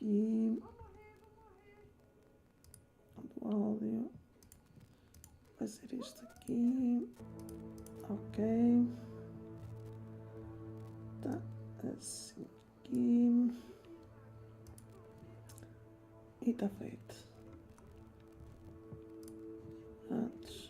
aqui. Do áudio. Vai ser este aqui. Ok. Tá assim aqui. E tá feito. Antes.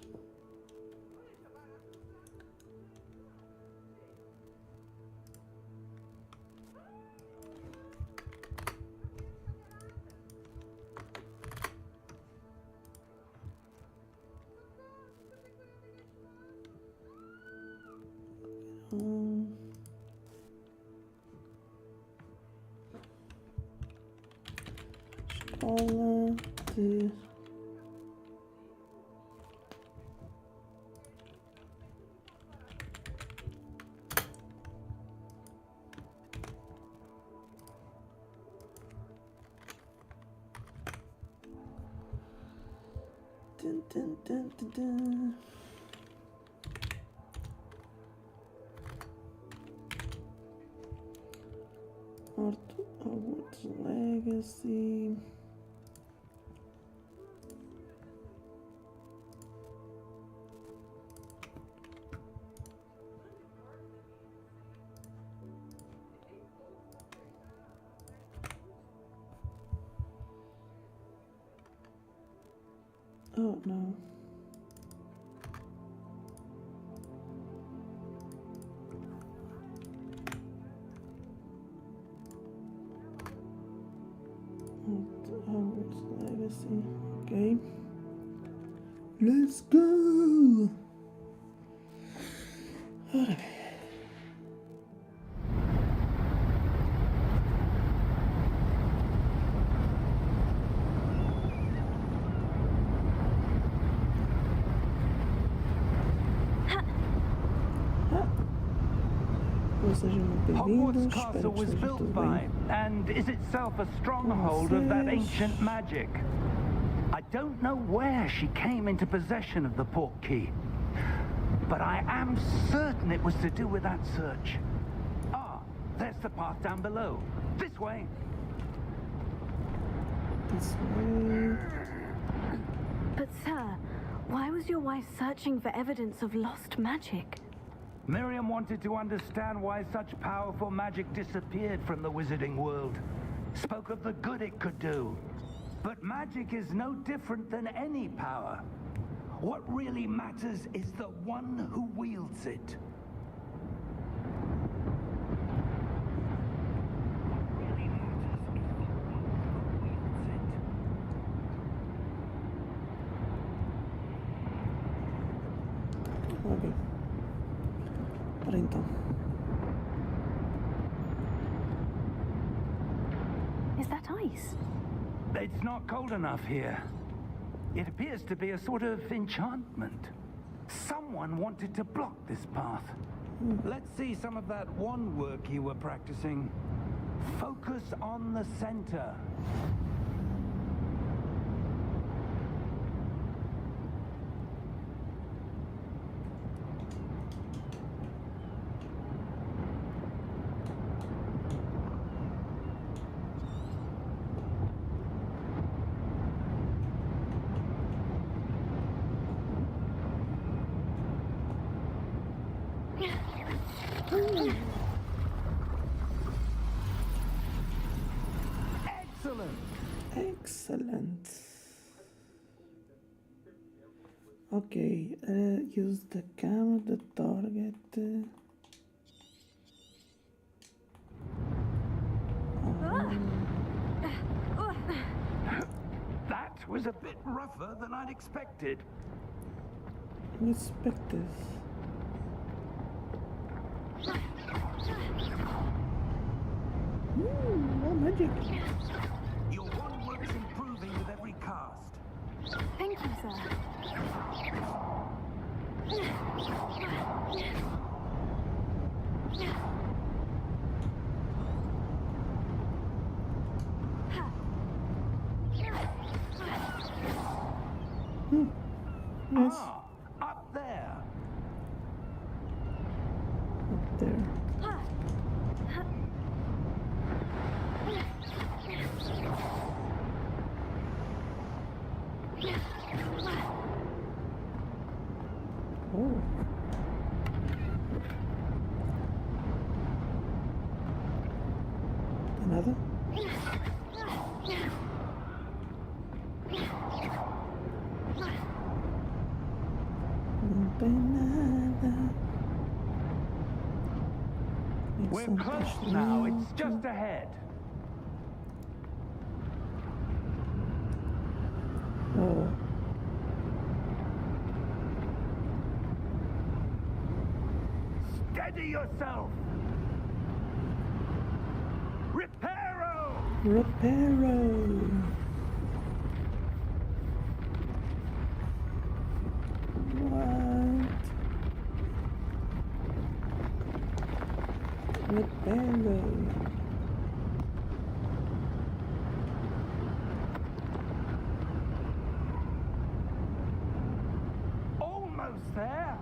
Escola de Dun, dun, dun, dun, dun. Hogwarts Legacy. Oh no. Hogwarts Legacy. Okay. Let's go! Ora bem. Sejam muito Hogwarts bem-vindos. Castle Espero que was esteja built tudo by bem. and is itself a stronghold of that ancient magic. I don't know where she came into possession of the portkey, but I am certain it was to do with that search. Ah, there's the path down below. This way. This way. But sir, why was your wife searching for evidence of lost magic? Miriam wanted to understand why such powerful magic disappeared from the wizarding world. Spoke of the good it could do. But magic is no different than any power. What really matters is the one who wields it. Ok. Ora então. Is that ice? It's not cold enough here. It appears to be a sort of enchantment. Someone wanted to block this path. Let's see some of that wand work you were practicing. Focus on the center. Excellent. Excellent. Okay, use the camera, the target. That was a bit rougher than I'd expected. Respect this. More magic. Your wand work's improving with every cast. Thank you, sir. Yes, Ah, up there. up there. nada. Não tem nada. We're close now. It's just ahead. Oh, Steady yourself. Reparo. Reparo. What? Reparo. Almost there.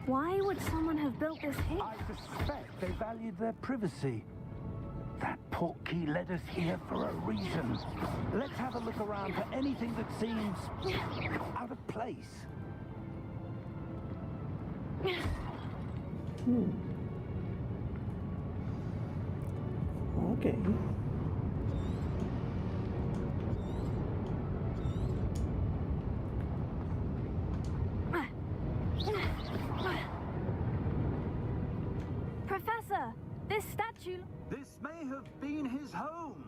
Why would someone have built this here? I suspect they valued their privacy. That portkey led us here for a reason. Let's have a look around for anything that seems out of place. Okay. Professor, this statue... This may have been his home.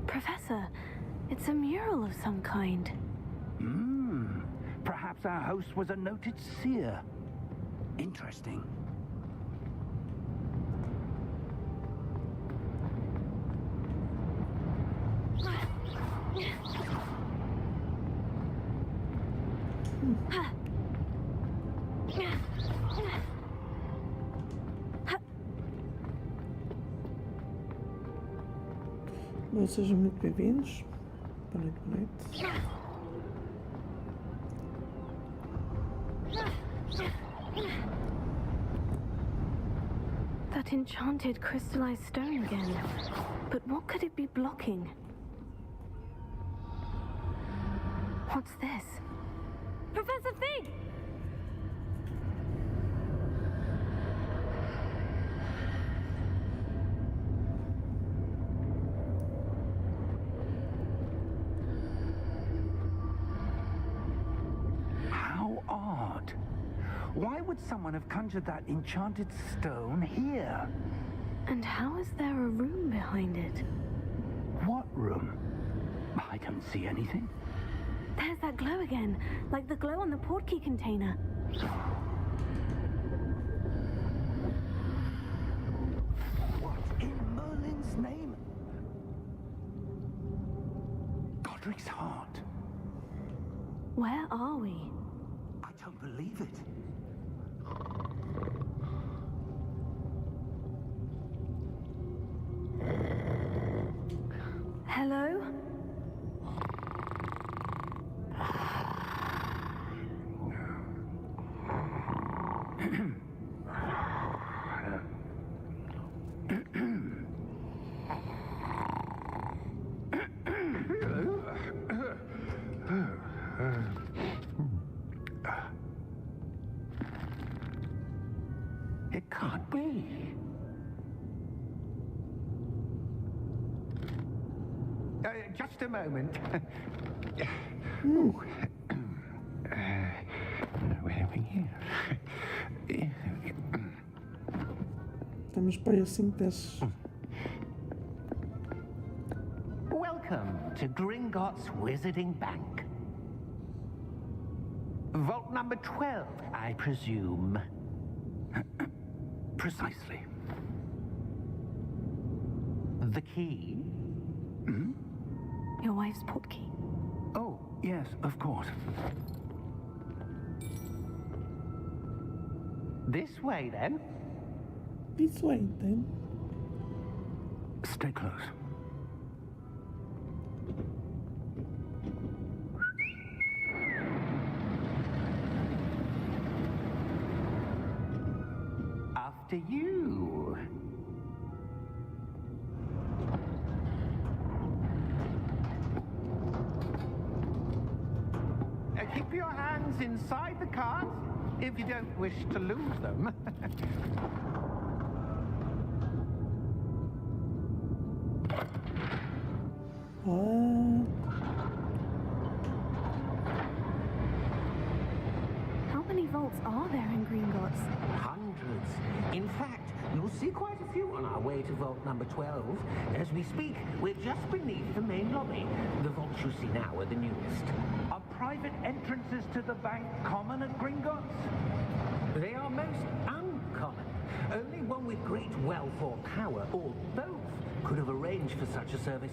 Professor, it's a mural of some kind. Perhaps our host was a noted seer. Interesting. Bom, sejam muito bem-vindos. Boa noite, boa noite. That enchanted crystallized stone again. But what could it be blocking? What's this? Professor Fig! How odd. Why would someone have conjured that enchanted stone here? And how is there a room behind it? What room? I don't see anything. There's that glow again, like the glow on the portkey container. What in Merlin's name? Godric's heart. Where are we? I don't believe it. Hello? It can't be. Just a moment. Where are we here? Estamos para aí a 5 desses. Welcome to Gringotts Wizarding Bank. Vault number 12, I presume. Precisely. The key? Your wife's portkey. Oh, yes, of course. This way, then. This way, then. Stay close. After you. Keep your hands inside the cart if you don't wish to lose them. What? How many vaults are there in Gringotts? Hundreds. In fact, you'll see quite a few on our way to vault number 12. As we speak, we're just beneath the main lobby. The vaults you see now are the newest. Are private entrances to the bank common at Gringotts? They are most uncommon. Only one with great wealth or power, or both, could have arranged for such a service.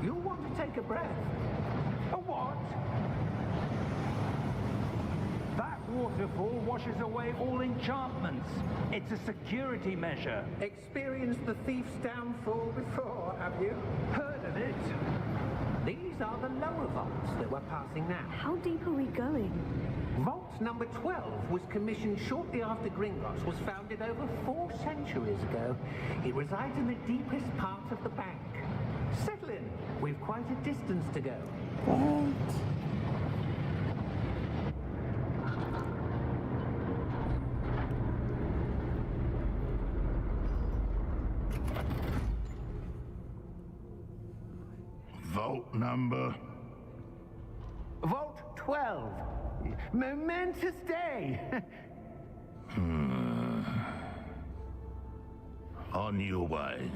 You'll want to take a breath. A what? That waterfall washes away all enchantments. It's a security measure. Experienced the thief's downfall before, have you? Heard of it? These are the lower vaults that we're passing now. How deep are we going? Vault number 12 was commissioned shortly after Gringotts was founded over 4 centuries ago. It resides in the deepest part of the bank. Settle in. We've quite a distance to go. What? Vault number. Vault 12. Momentous day. On your way.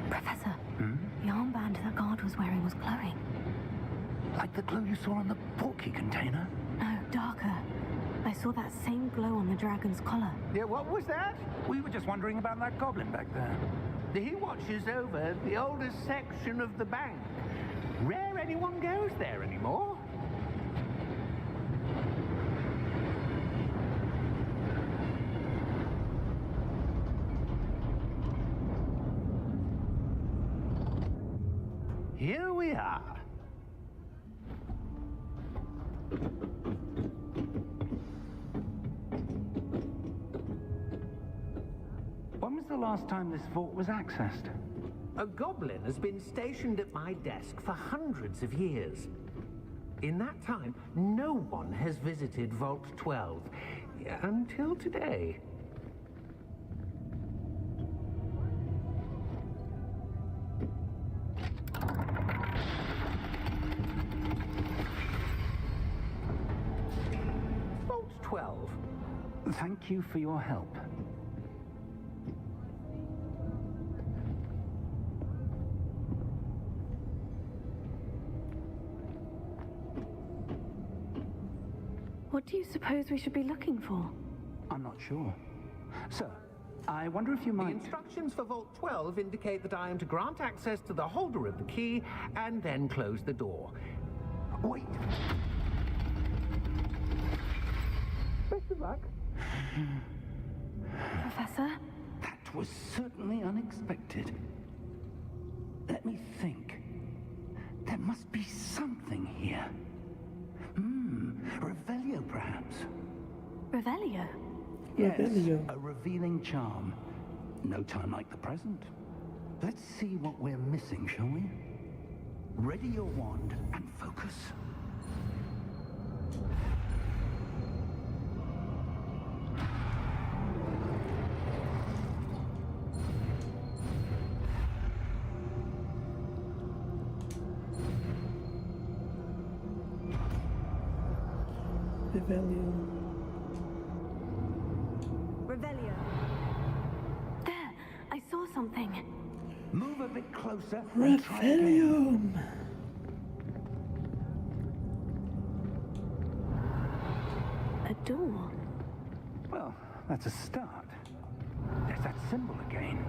Professor, the armband that guard was wearing was glowing. Like the glow you saw on the portkey container? No, darker. I saw that same glow on the dragon's collar. Yeah, what was that? We were just wondering about that goblin back there. He watches over the oldest section of the bank. Rare anyone goes there anymore. Here we are. When was the last time this vault was accessed? A goblin has been stationed at my desk for hundreds of years. In that time, no one has visited Vault 12 until today. Vault 12. Thank you for your help. What do you suppose we should be looking for? I'm not sure. Sir, I wonder if you The might... instructions for Vault 12 indicate that I am to grant access to the holder of the key and then close the door. Wait! Best of luck. Professor? That was certainly unexpected. Let me think. There must be something here. Revelio, perhaps. Revelio? Yes, Revelio. a revealing charm. No time like the present. Let's see what we're missing, shall we? Ready your wand and focus. Revelio. Revelio. There, I saw something. Move a bit closer and try again. Revelio. A door. Well, that's a start. There's that symbol again.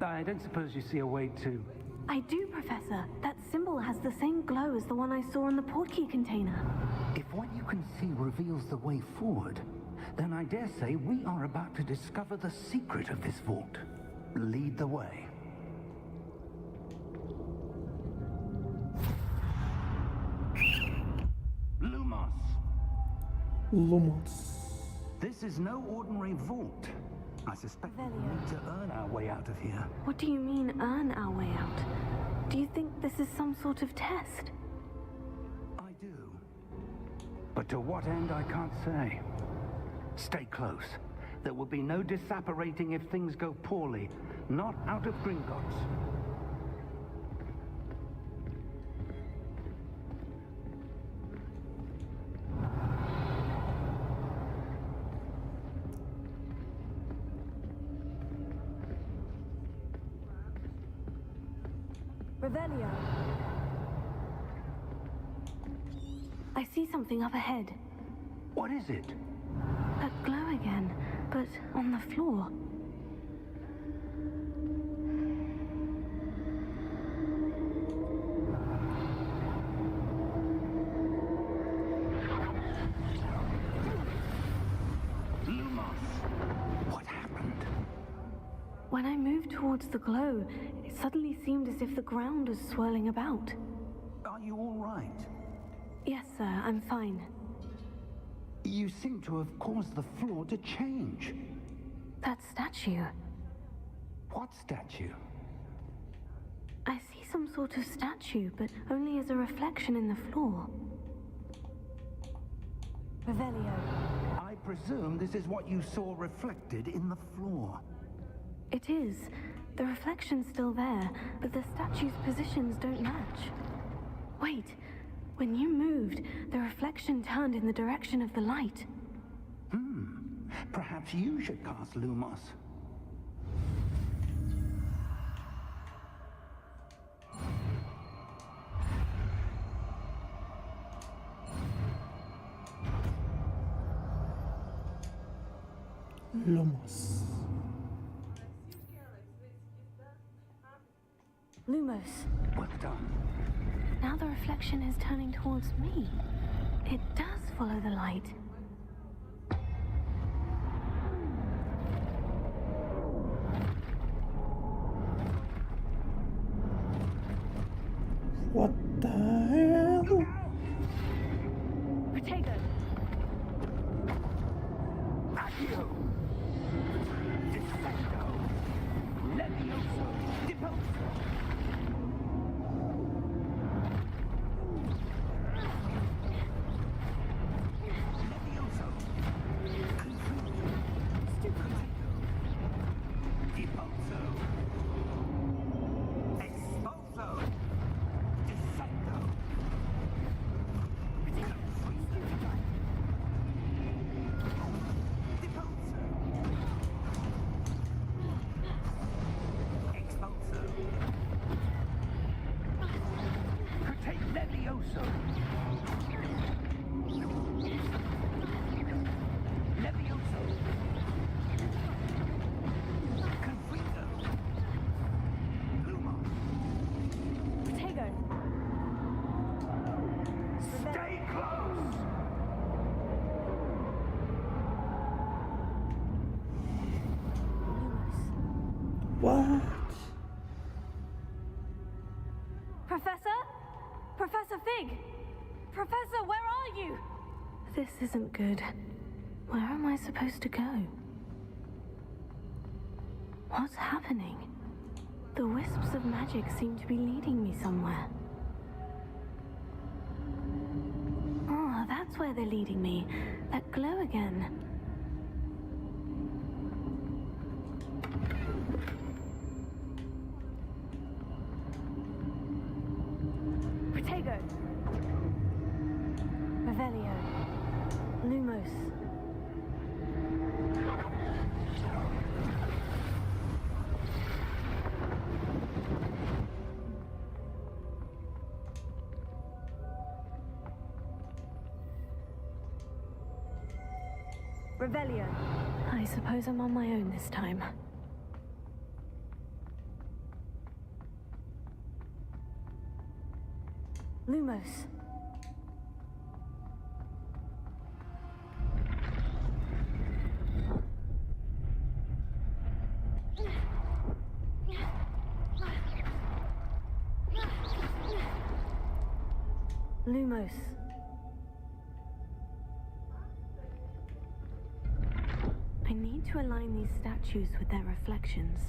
I don't suppose you see a way to... I do, Professor. That symbol has the same glow as the one I saw in the portkey container. If what you can see reveals the way forward, then I dare say we are about to discover the secret of this vault. Lead the way. Lumos. This is no ordinary vault. I suspect we need to earn our way out of here. What do you mean, earn our way out? Do you think this is some sort of test? I do. But to what end, I can't say. Stay close. There will be no disapparating if things go poorly. Not out of Gringotts. Revelio. I see something up ahead. What is it? That glow again, but on the floor. What happened? When I moved towards the glow, it suddenly seemed as if the ground was swirling about. Are you all right? Yes, sir, I'm fine. You seem to have caused the floor to change. That statue. What statue? I see some sort of statue, but only as a reflection in the floor. Revelio. I presume this is what you saw reflected in the floor. It is. The reflection's still there, but the statue's positions don't match. Wait. When you moved, the reflection turned in the direction of the light. Perhaps you should cast Lumos. Lumos. Lumos. Well done. Now the reflection is turning towards me. It does follow the light. What the hell? Protego. Accio. Defendo. Levioso. Deposo. Levioso. Stupido. Deposo. Expulso. Defendo. Protego. Stay close! What? Professor? Professor Fig? Professor, where are you? This isn't good. Where am I supposed to go? What's happening? The wisps of magic seem to be leading me somewhere. Oh, that's where they're leading me. That glow again. Protego. Revelio. Lumos. Revelio. I suppose I'm on my own this time. Lumos. Lumos. I need to align these statues with their reflections.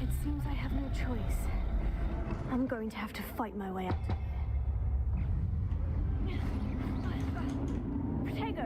It seems I have no choice. I'm going to have to fight my way out. Protego!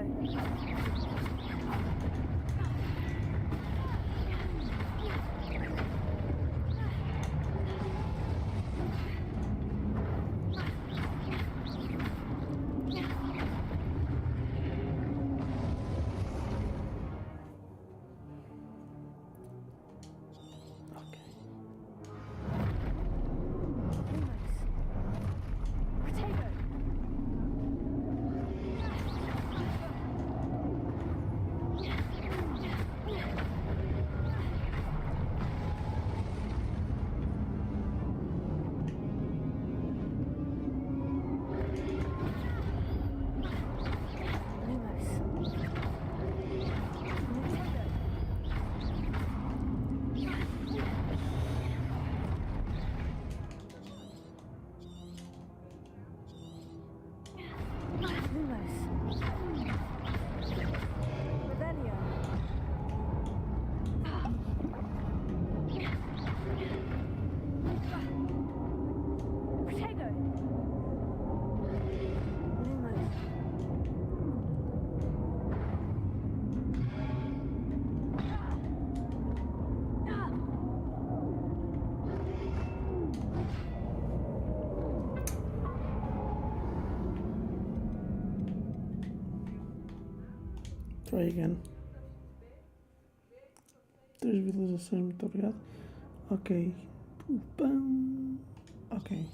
Try again. 3 visualizações, muito obrigado. Ok. Pum. Ok.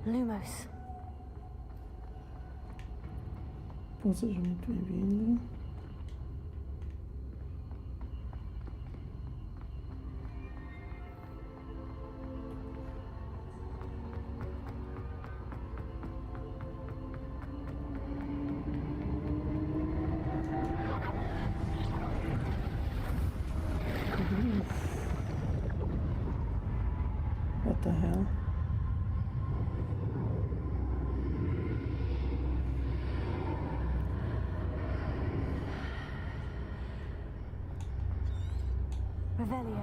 Lumos. Bom, seja muito bem-vindo. What the hell? Revelio.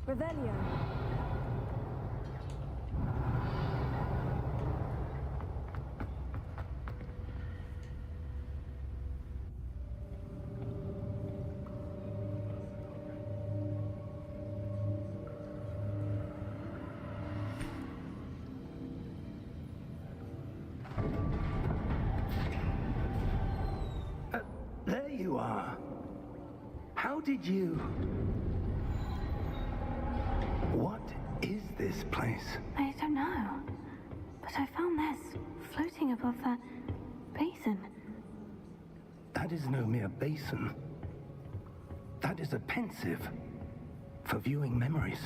Revelio. There you are. How did you... What is this place? I don't know. But I found this floating above that basin. That is no mere basin. That is a pensive for viewing memories.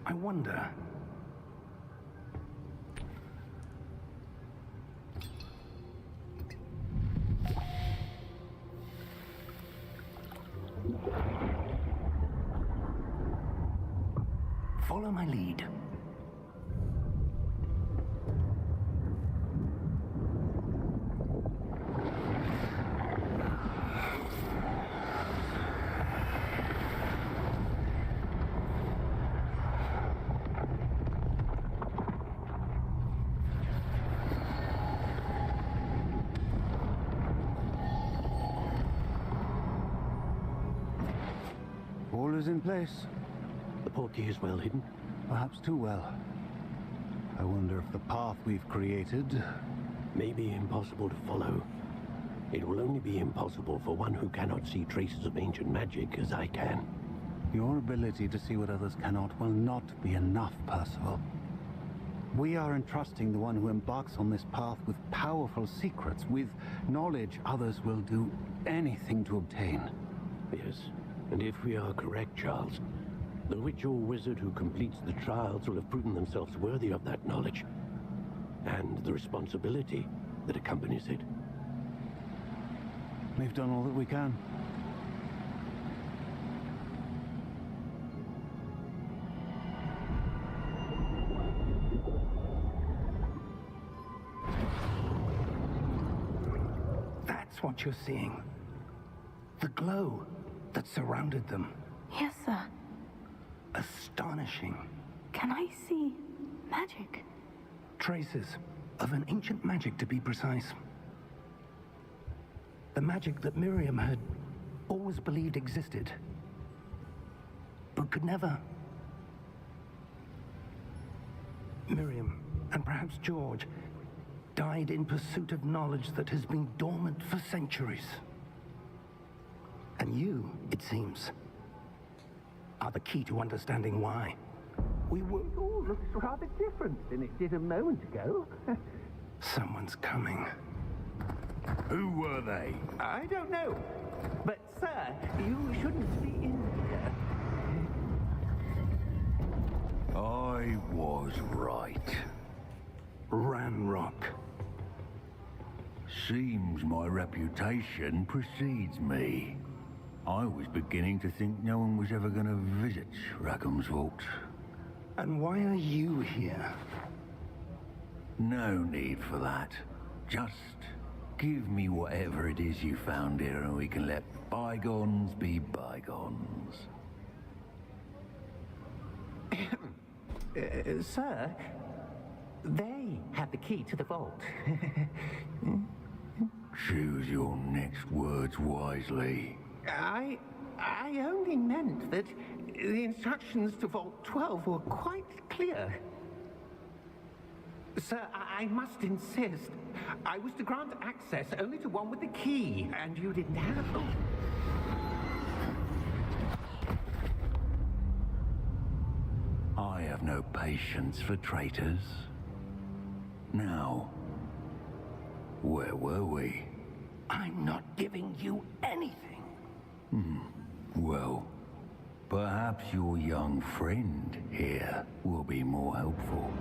I wonder... Follow my lead. All is in place. The portkey is well hidden. Perhaps too well. I wonder if the path we've created... May be impossible to follow. It will only be impossible for one who cannot see traces of ancient magic as I can. Your ability to see what others cannot will not be enough, Percival. We are entrusting the one who embarks on this path with powerful secrets, with knowledge others will do anything to obtain. Yes, and if we are correct, Charles, the witch or wizard who completes the trials will have proven themselves worthy of that knowledge, and the responsibility that accompanies it. We've done all that we can. That's what you're seeing. The glow that surrounded them. Yes, sir. Astonishing. Can I see magic? Traces of an ancient magic, to be precise. The magic that Miriam had always believed existed, but could never. Miriam, and perhaps George, died in pursuit of knowledge that has been dormant for centuries. And you, it seems, are the key to understanding why. It all looks rather different than it did a moment ago. Someone's coming. Who were they? I don't know. But, sir, you shouldn't be in here. I was right. Ranrock. Seems my reputation precedes me. I was beginning to think no one was ever going to visit Rackham's Vault. And why are you here? No need for that. Just give me whatever it is you found here and we can let bygones be bygones. Sir, they have the key to the vault. Choose your next words wisely. I only meant that the instructions to Vault 12 were quite clear. Sir, I must insist. I was to grant access only to one with the key, and you didn't have them. I have no patience for traitors. Now, where were we? I'm not giving you anything. Well, perhaps your young friend here will be more helpful.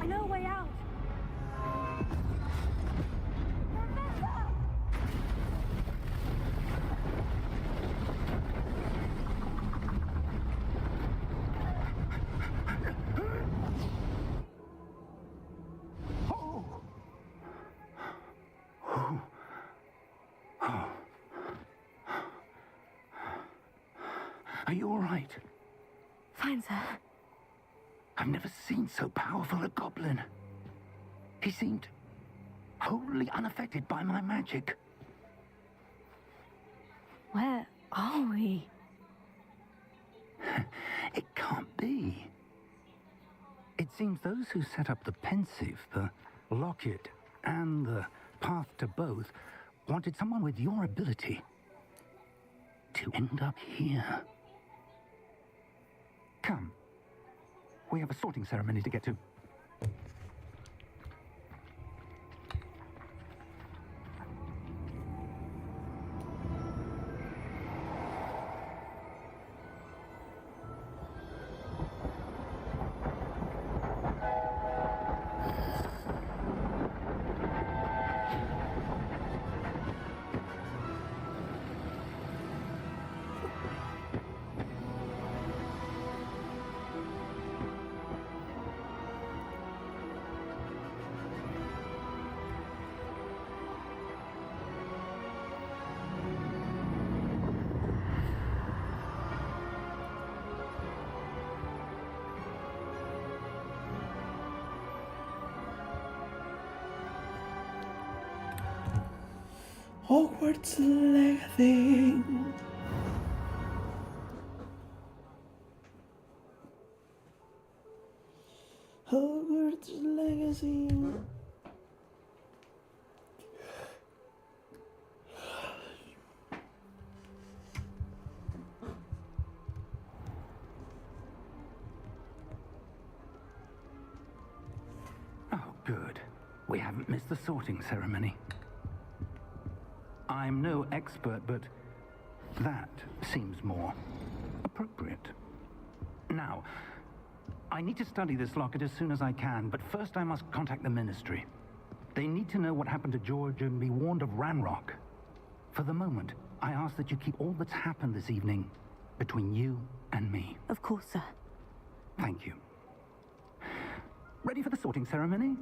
I know a way out. Are you all right? Fine, sir. I've never seen so powerful a goblin. He seemed wholly unaffected by my magic. Where are we? It can't be. It seems those who set up the pensive, the locket, and the path to both wanted someone with your ability to end up here. Come. We have a sorting ceremony to get to. Hogwarts Legacy. Hogwarts Legacy. Oh, good. We haven't missed the sorting ceremony. I'm no expert, but that seems more appropriate. Now, I need to study this locket as soon as I can, but first I must contact the Ministry. They need to know what happened to George and be warned of Ranrock. For the moment, I ask that you keep all that's happened this evening between you and me. Of course, sir. Thank you. Ready for the sorting ceremony?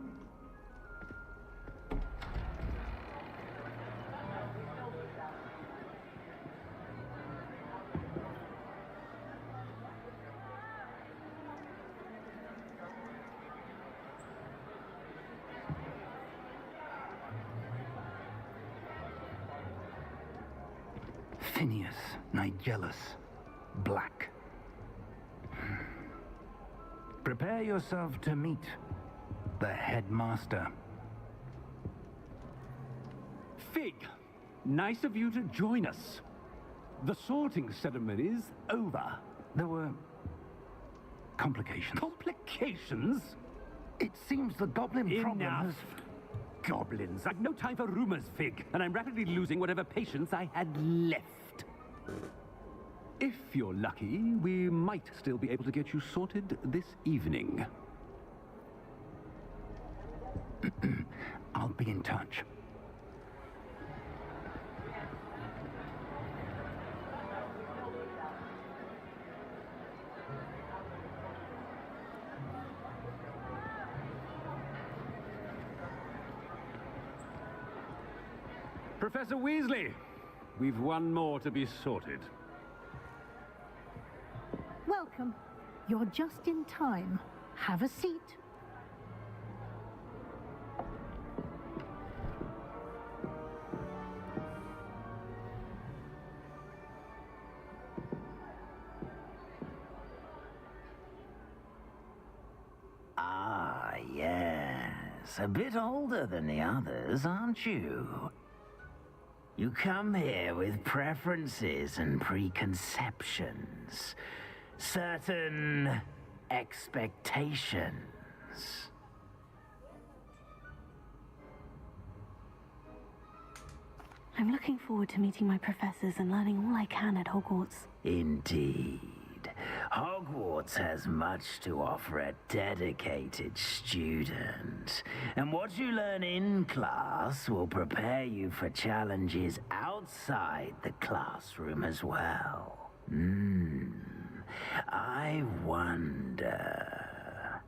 Phineas Nigellus Black. Prepare yourself to meet the headmaster. Fig, nice of you to join us. The sorting ceremony's over. There were complications. Complications? It seems the goblin problem Enough. has... Goblins. I've no time for rumors, Fig, and I'm rapidly losing whatever patience I had left. If you're lucky, we might still be able to get you sorted this evening. I'll be in touch. Professor Weasley, We've one more to be sorted. Welcome. You're just in time. Have a seat. Ah, yes. A bit older than the others, aren't you? You come here with preferences and preconceptions. Certain expectations. I'm looking forward to meeting my professors and learning all I can at Hogwarts. Indeed. Hogwarts has much to offer a dedicated student. And what you learn in class will prepare you for challenges outside the classroom as well. I wonder...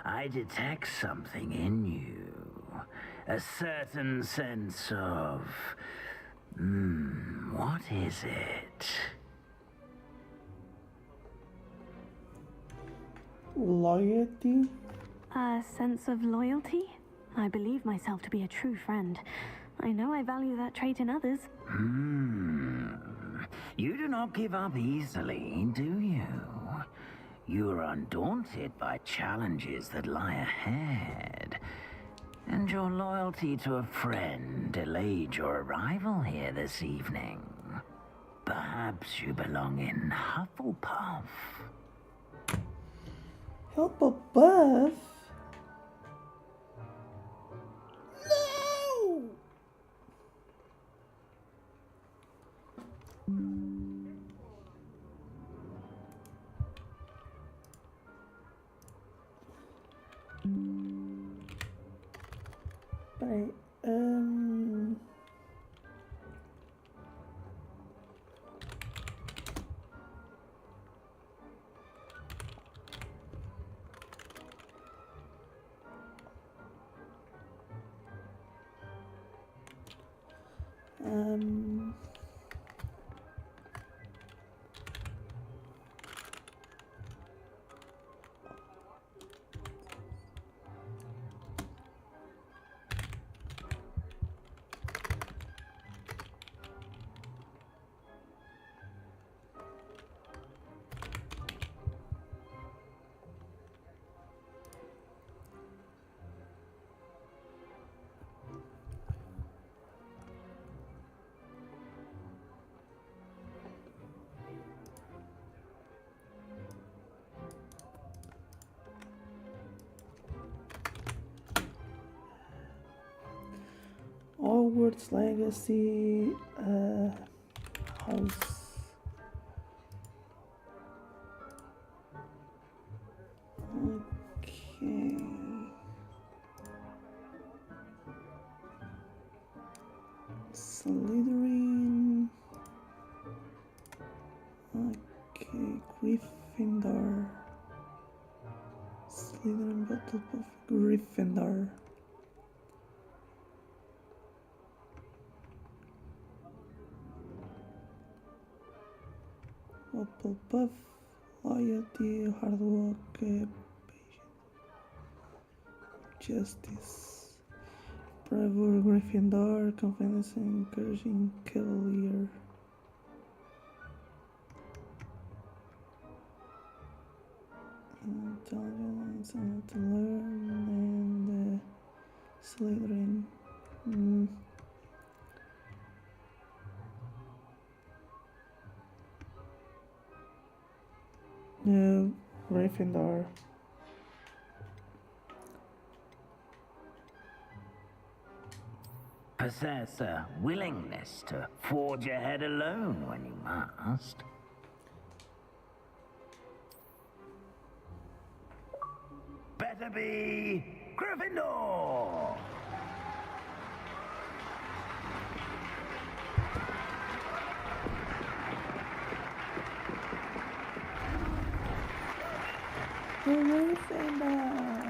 I detect something in you. A certain sense of... what is it? Loyalty? A sense of loyalty? I believe myself to be a true friend. I know I value that trait in others. You do not give up easily, do you? You are undaunted by challenges that lie ahead. And your loyalty to a friend delayed your arrival here this evening. Perhaps you belong in Hufflepuff. Hufflepuff? No! Peraí, Hogwarts Legacy House. Okay. Slytherin. Okay, Gryffindor. Slytherin Battle of Gryffindor. Hufflepuff, loyalty, hard work, patience, justice, bravery, Gryffindor, confidence, and encouraging cavalier. Intelligence and to learn, and Slytherin. No, Gryffindor. Possess a willingness to forge ahead alone when you must. Better be Gryffindor! Gryffindor.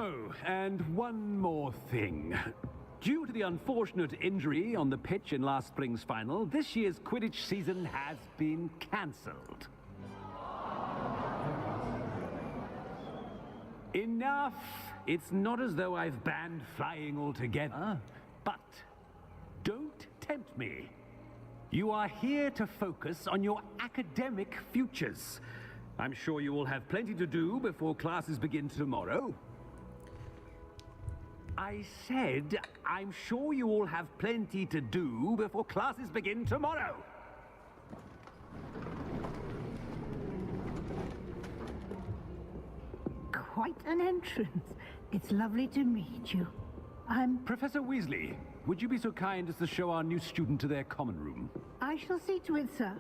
Oh, and one more thing. Due to the unfortunate injury on the pitch in last spring's final, this year's Quidditch season has been cancelled. Enough! It's not as though I've banned flying altogether, but don't tempt me. You are here to focus on your academic futures. I'm sure you will have plenty to do before classes begin tomorrow. I said, I'm sure you all have plenty to do before classes begin tomorrow. Quite an entrance. It's lovely to meet you. I'm... Professor Weasley, would you be so kind as to show our new student to their common room? I shall see to it, sir.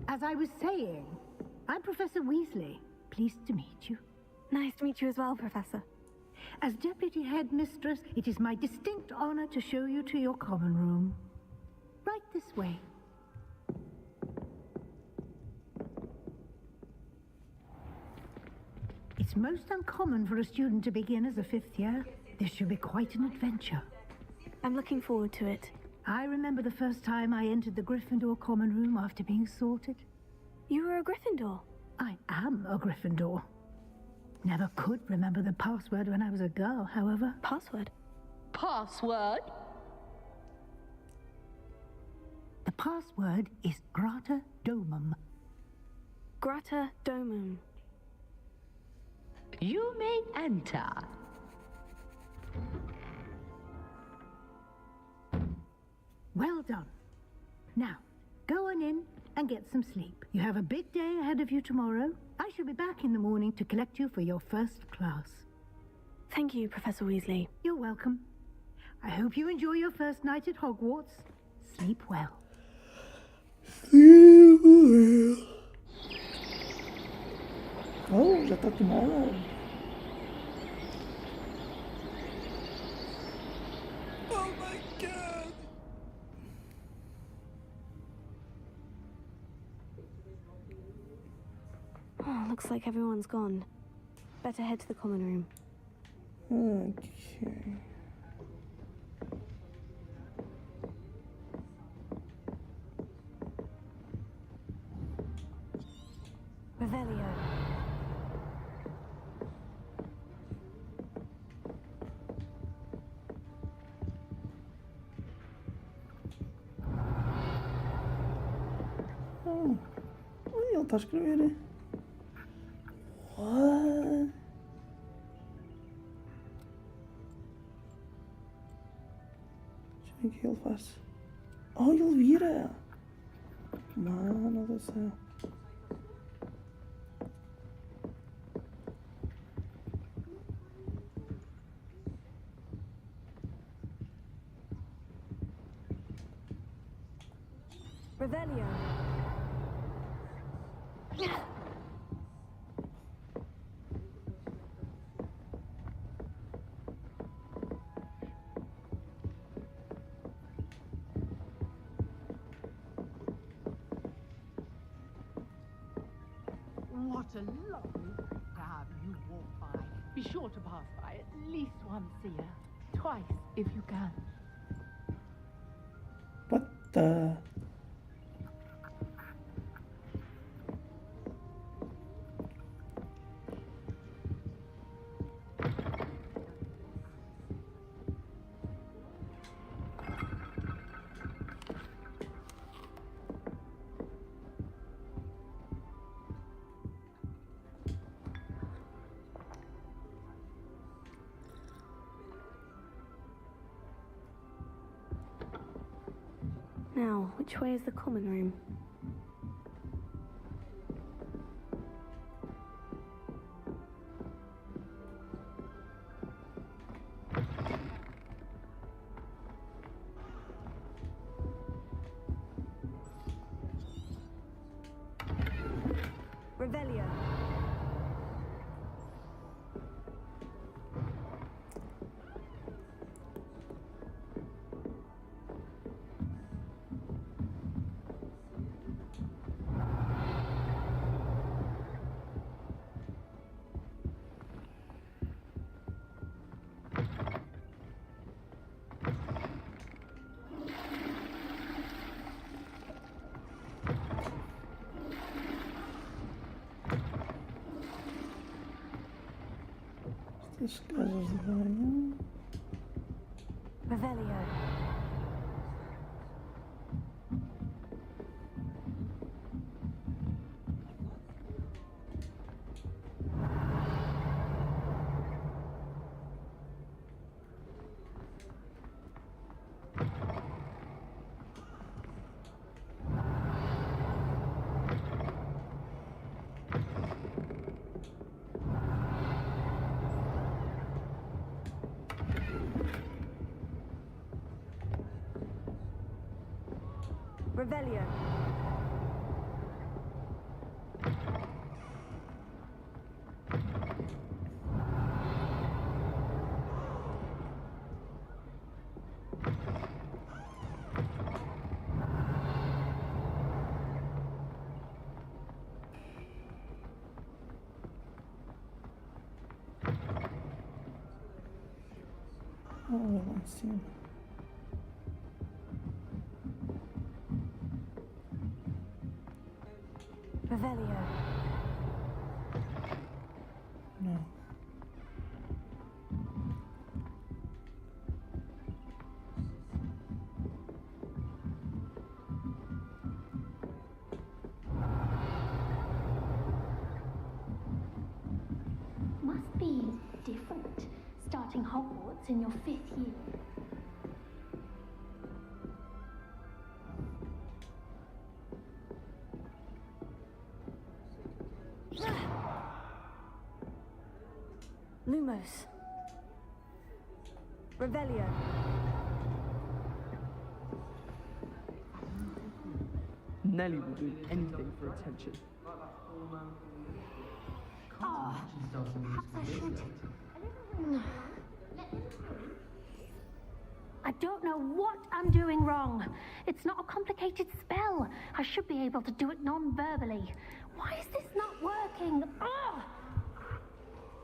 As I was saying, I'm Professor Weasley. Pleased to meet you. Nice to meet you as well, Professor. As Deputy Headmistress, it is my distinct honor to show you to your common room. Right this way. It's most uncommon for a student to begin as a fifth year. This should be quite an adventure. I'm looking forward to it. I remember the first time I entered the Gryffindor common room after being sorted. You were a Gryffindor? I am a Gryffindor. Never could remember the password when I was a girl, however. Password? Password? The password is Grata Domum. Grata Domum. You may enter. Well done. Now, go on in and get some sleep. You have a big day ahead of you tomorrow. I shall be back in the morning to collect you for your first class. Thank you, Professor Weasley. You're welcome. I hope you enjoy your first night at Hogwarts. Sleep well. Sleep well. Oh, já tá tomorrow. Oh my god. Oh, looks like everyone's gone. Better head to the common room. Okay. Revelio. Oh, ele está a escrever. What? Deixa eu ver o que ele faz. Oh, ele vira! Mano do céu. Revelio. What a lovely cab you walk by. Be sure to pass by at least once a year. Twice, if you can. What the... Now, which way is the common room? Revelio. As casas de banho. Revelio. Revelio. Olha lá em cima. Revelio. Não. Must be different, starting Hogwarts in your 5th year. Lumos. Revelio. Nelly will do anything for attention. Oh, perhaps I should. I don't know what I'm doing wrong. It's not a complicated spell. I should be able to do it non-verbally. Why is this not working? Oh!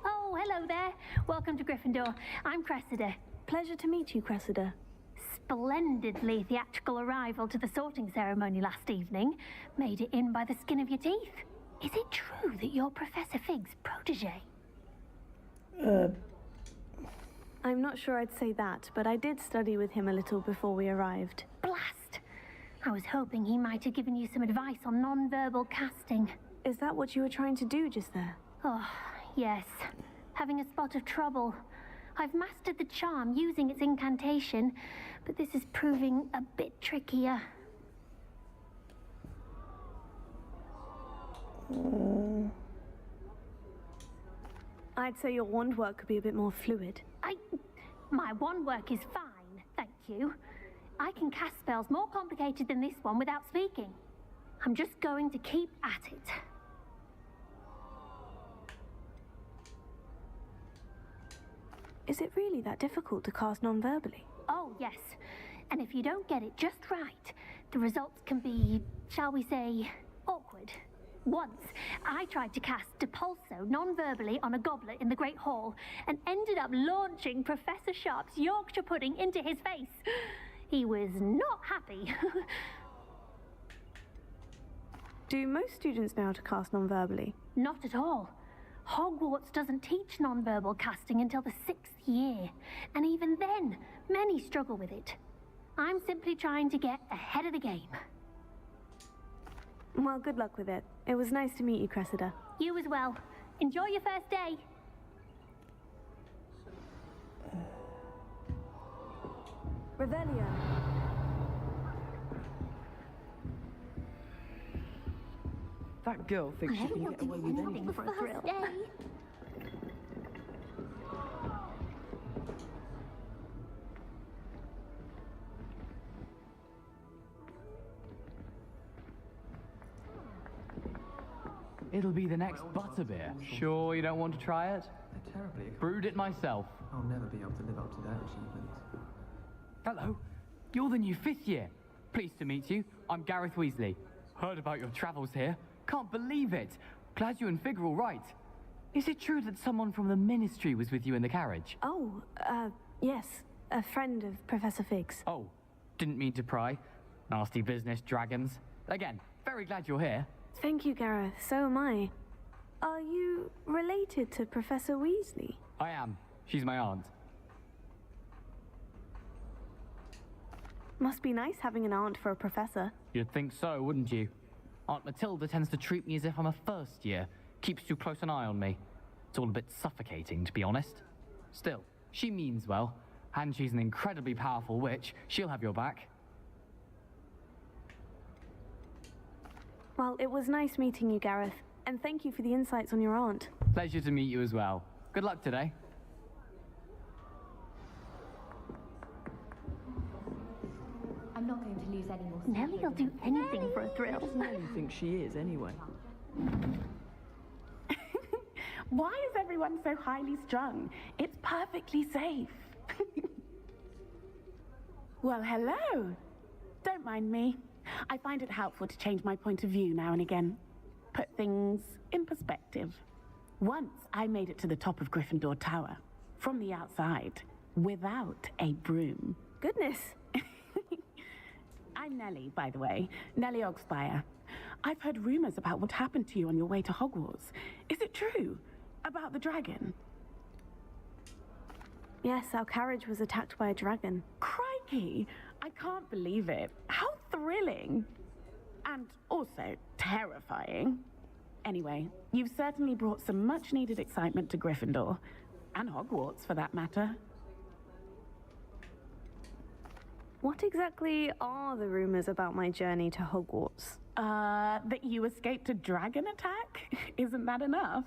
Oh, hello there. Welcome to Gryffindor. I'm Cressida. Pleasure to meet you, Cressida. Splendidly theatrical arrival to the sorting ceremony last evening. Made it in by the skin of your teeth. Is it true that you're Professor Fig's protege? I'm not sure I'd say that, but I did study with him a little before we arrived. Blast! I was hoping he might have given you some advice on non-verbal casting. Is that what you were trying to do just there? Oh, yes. Having a spot of trouble. I've mastered the charm using its incantation, but this is proving a bit trickier. I'd say your wand work could be a bit more fluid. My wand work is fine, thank you. I can cast spells more complicated than this one without speaking. I'm just going to keep at it. Is it really that difficult to cast non-verbally? Oh, yes. And if you don't get it just right, the results can be, shall we say, awkward. Once, I tried to cast Depulso non-verbally on a goblet in the Great Hall and ended up launching Professor Sharp's Yorkshire pudding into his face. He was not happy. Do most students know how to cast non-verbally? Not at all. Hogwarts doesn't teach non-verbal casting until the 6th year, and even then, many struggle with it. I'm simply trying to get ahead of the game. Well, good luck with it. It was nice to meet you, Cressida. You as well. Enjoy your first day. Revelio. That girl thinks she can get away with anything. For a thrill. It'll be the next butterbeer. Sure you don't want to try it? They're terribly. Brewed it myself. I'll never be able to live up to that achievement. Hello. You're the new 5th year. Pleased to meet you. I'm Gareth Weasley. Heard about your travels here. Can't believe it. Glad you and Fig are all right. Is it true that someone from the Ministry was with you in the carriage? Oh, yes. A friend of Professor Fig's. Oh, didn't mean to pry. Nasty business, dragons. Again, very glad you're here. Thank you, Gareth. So am I. Are you related to Professor Weasley? I am. She's my aunt. Must be nice having an aunt for a professor. You'd think so, wouldn't you? Aunt Matilda tends to treat me as if I'm a first year. Keeps too close an eye on me. It's all a bit suffocating, to be honest. Still, she means well. And she's an incredibly powerful witch. She'll have your back. Well, it was nice meeting you, Gareth. And thank you for the insights on your aunt. Pleasure to meet you as well. Good luck today. I'm not going to lose any more. Nellie will do anything for a thrill. Nellie thinks she is, anyway. Why is everyone so highly strung? It's perfectly safe. Well, hello. Don't mind me. I find it helpful to change my point of view now and again. Put things in perspective. Once I made it to the top of Gryffindor Tower, from the outside, without a broom. Goodness. I'm Nellie, by the way. Nellie Ogspire. I've heard rumors about what happened to you on your way to Hogwarts. Is it true? About the dragon? Yes, our carriage was attacked by a dragon. Crikey! I can't believe it. How thrilling! And also terrifying. Anyway, you've certainly brought some much-needed excitement to Gryffindor. And Hogwarts, for that matter. What exactly are the rumors about my journey to Hogwarts? That you escaped a dragon attack? Isn't that enough?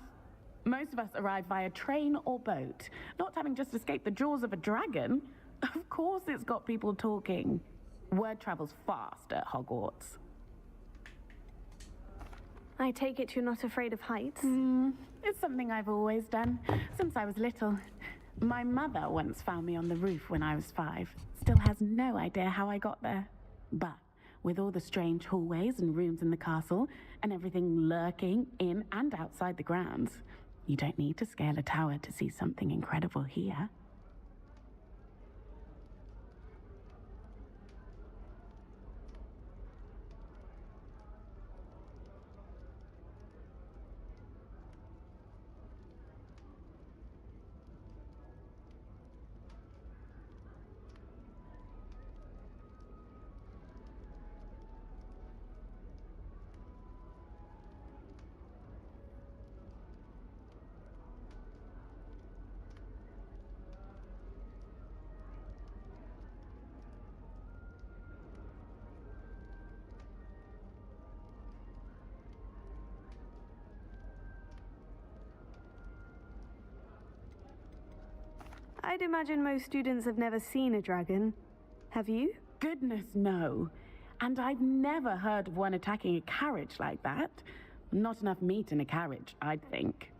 Most of us arrive via train or boat. Not having just escaped the jaws of a dragon. Of course it's got people talking. Word travels fast at Hogwarts. I take it you're not afraid of heights? It's something I've always done, since I was little. My mother once found me on the roof when I was 5. Still has no idea how I got there. But with all the strange hallways and rooms in the castle, and everything lurking in and outside the grounds, you don't need to scale a tower to see something incredible here. I'd imagine most students have never seen a dragon. Have you? Goodness, no. And I've never heard of one attacking a carriage like that. Not enough meat in a carriage, I'd think.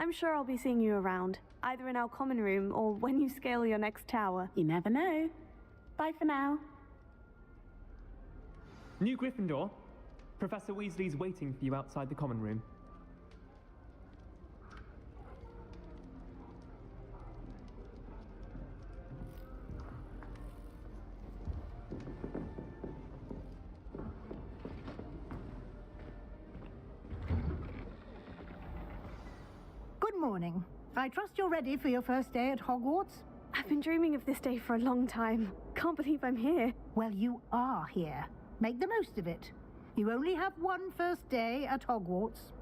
I'm sure I'll be seeing you around, either in our common room or when you scale your next tower. You never know. Bye for now. New Gryffindor. Professor Weasley's waiting for you outside the common room. Good morning. I trust you're ready for your first day at Hogwarts? I've been dreaming of this day for a long time. Can't believe I'm here. Well, you are here. Make the most of it. You only have one first day at Hogwarts.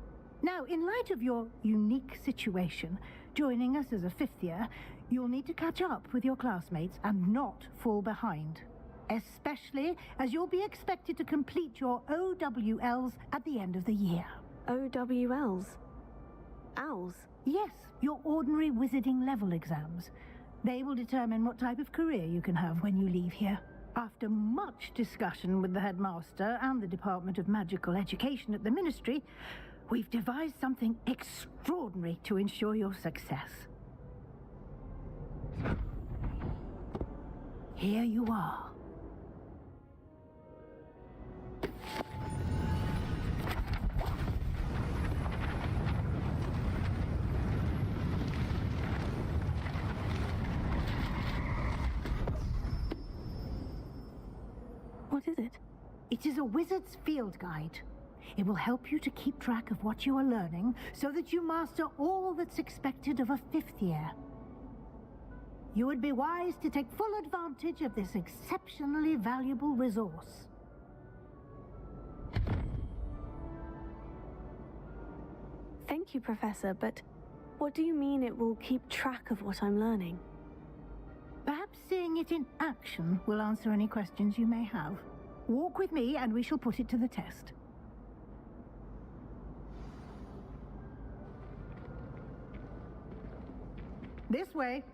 Now, in light of your unique situation, joining us as a fifth year, you'll need to catch up with your classmates and not fall behind. Especially as you'll be expected to complete your OWLs at the end of the year. OWLs? Owls? Yes, your ordinary wizarding level exams. They will determine what type of career you can have when you leave here. After much discussion with the headmaster and the Department of Magical Education at the Ministry, we've devised something extraordinary to ensure your success. Here you are. What is it? It is a wizard's field guide. It will help you to keep track of what you are learning so that you master all that's expected of a fifth year. You would be wise to take full advantage of this exceptionally valuable resource. Thank you, Professor, but what do you mean it will keep track of what I'm learning? Perhaps seeing it in action will answer any questions you may have. Walk with me and we shall put it to the test. This way.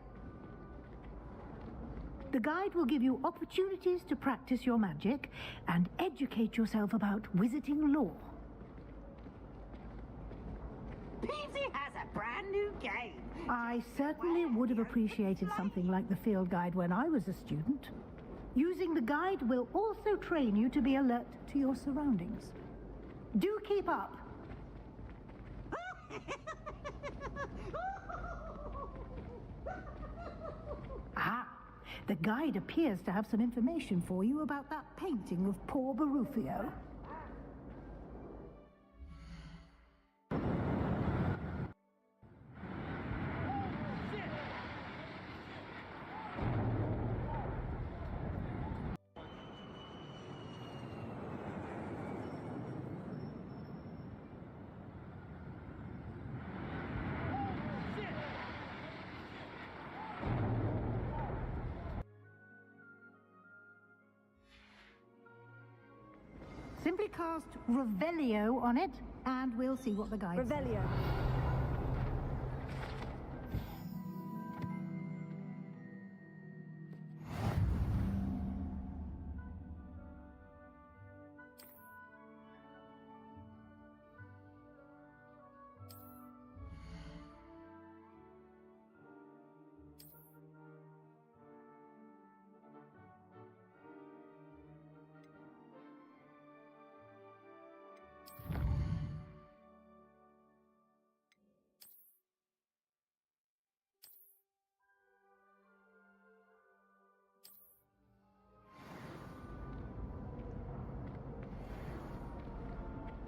The guide will give you opportunities to practice your magic and educate yourself about wizarding lore. Peasy has a brand new game. I certainly would have appreciated something like the field guide when I was a student. Using the guide will also train you to be alert to your surroundings. Do keep up. Ah, the guide appears to have some information for you about that painting of poor Barufio. Simply cast Revelio on it, and we'll see what the guide says. Revelio.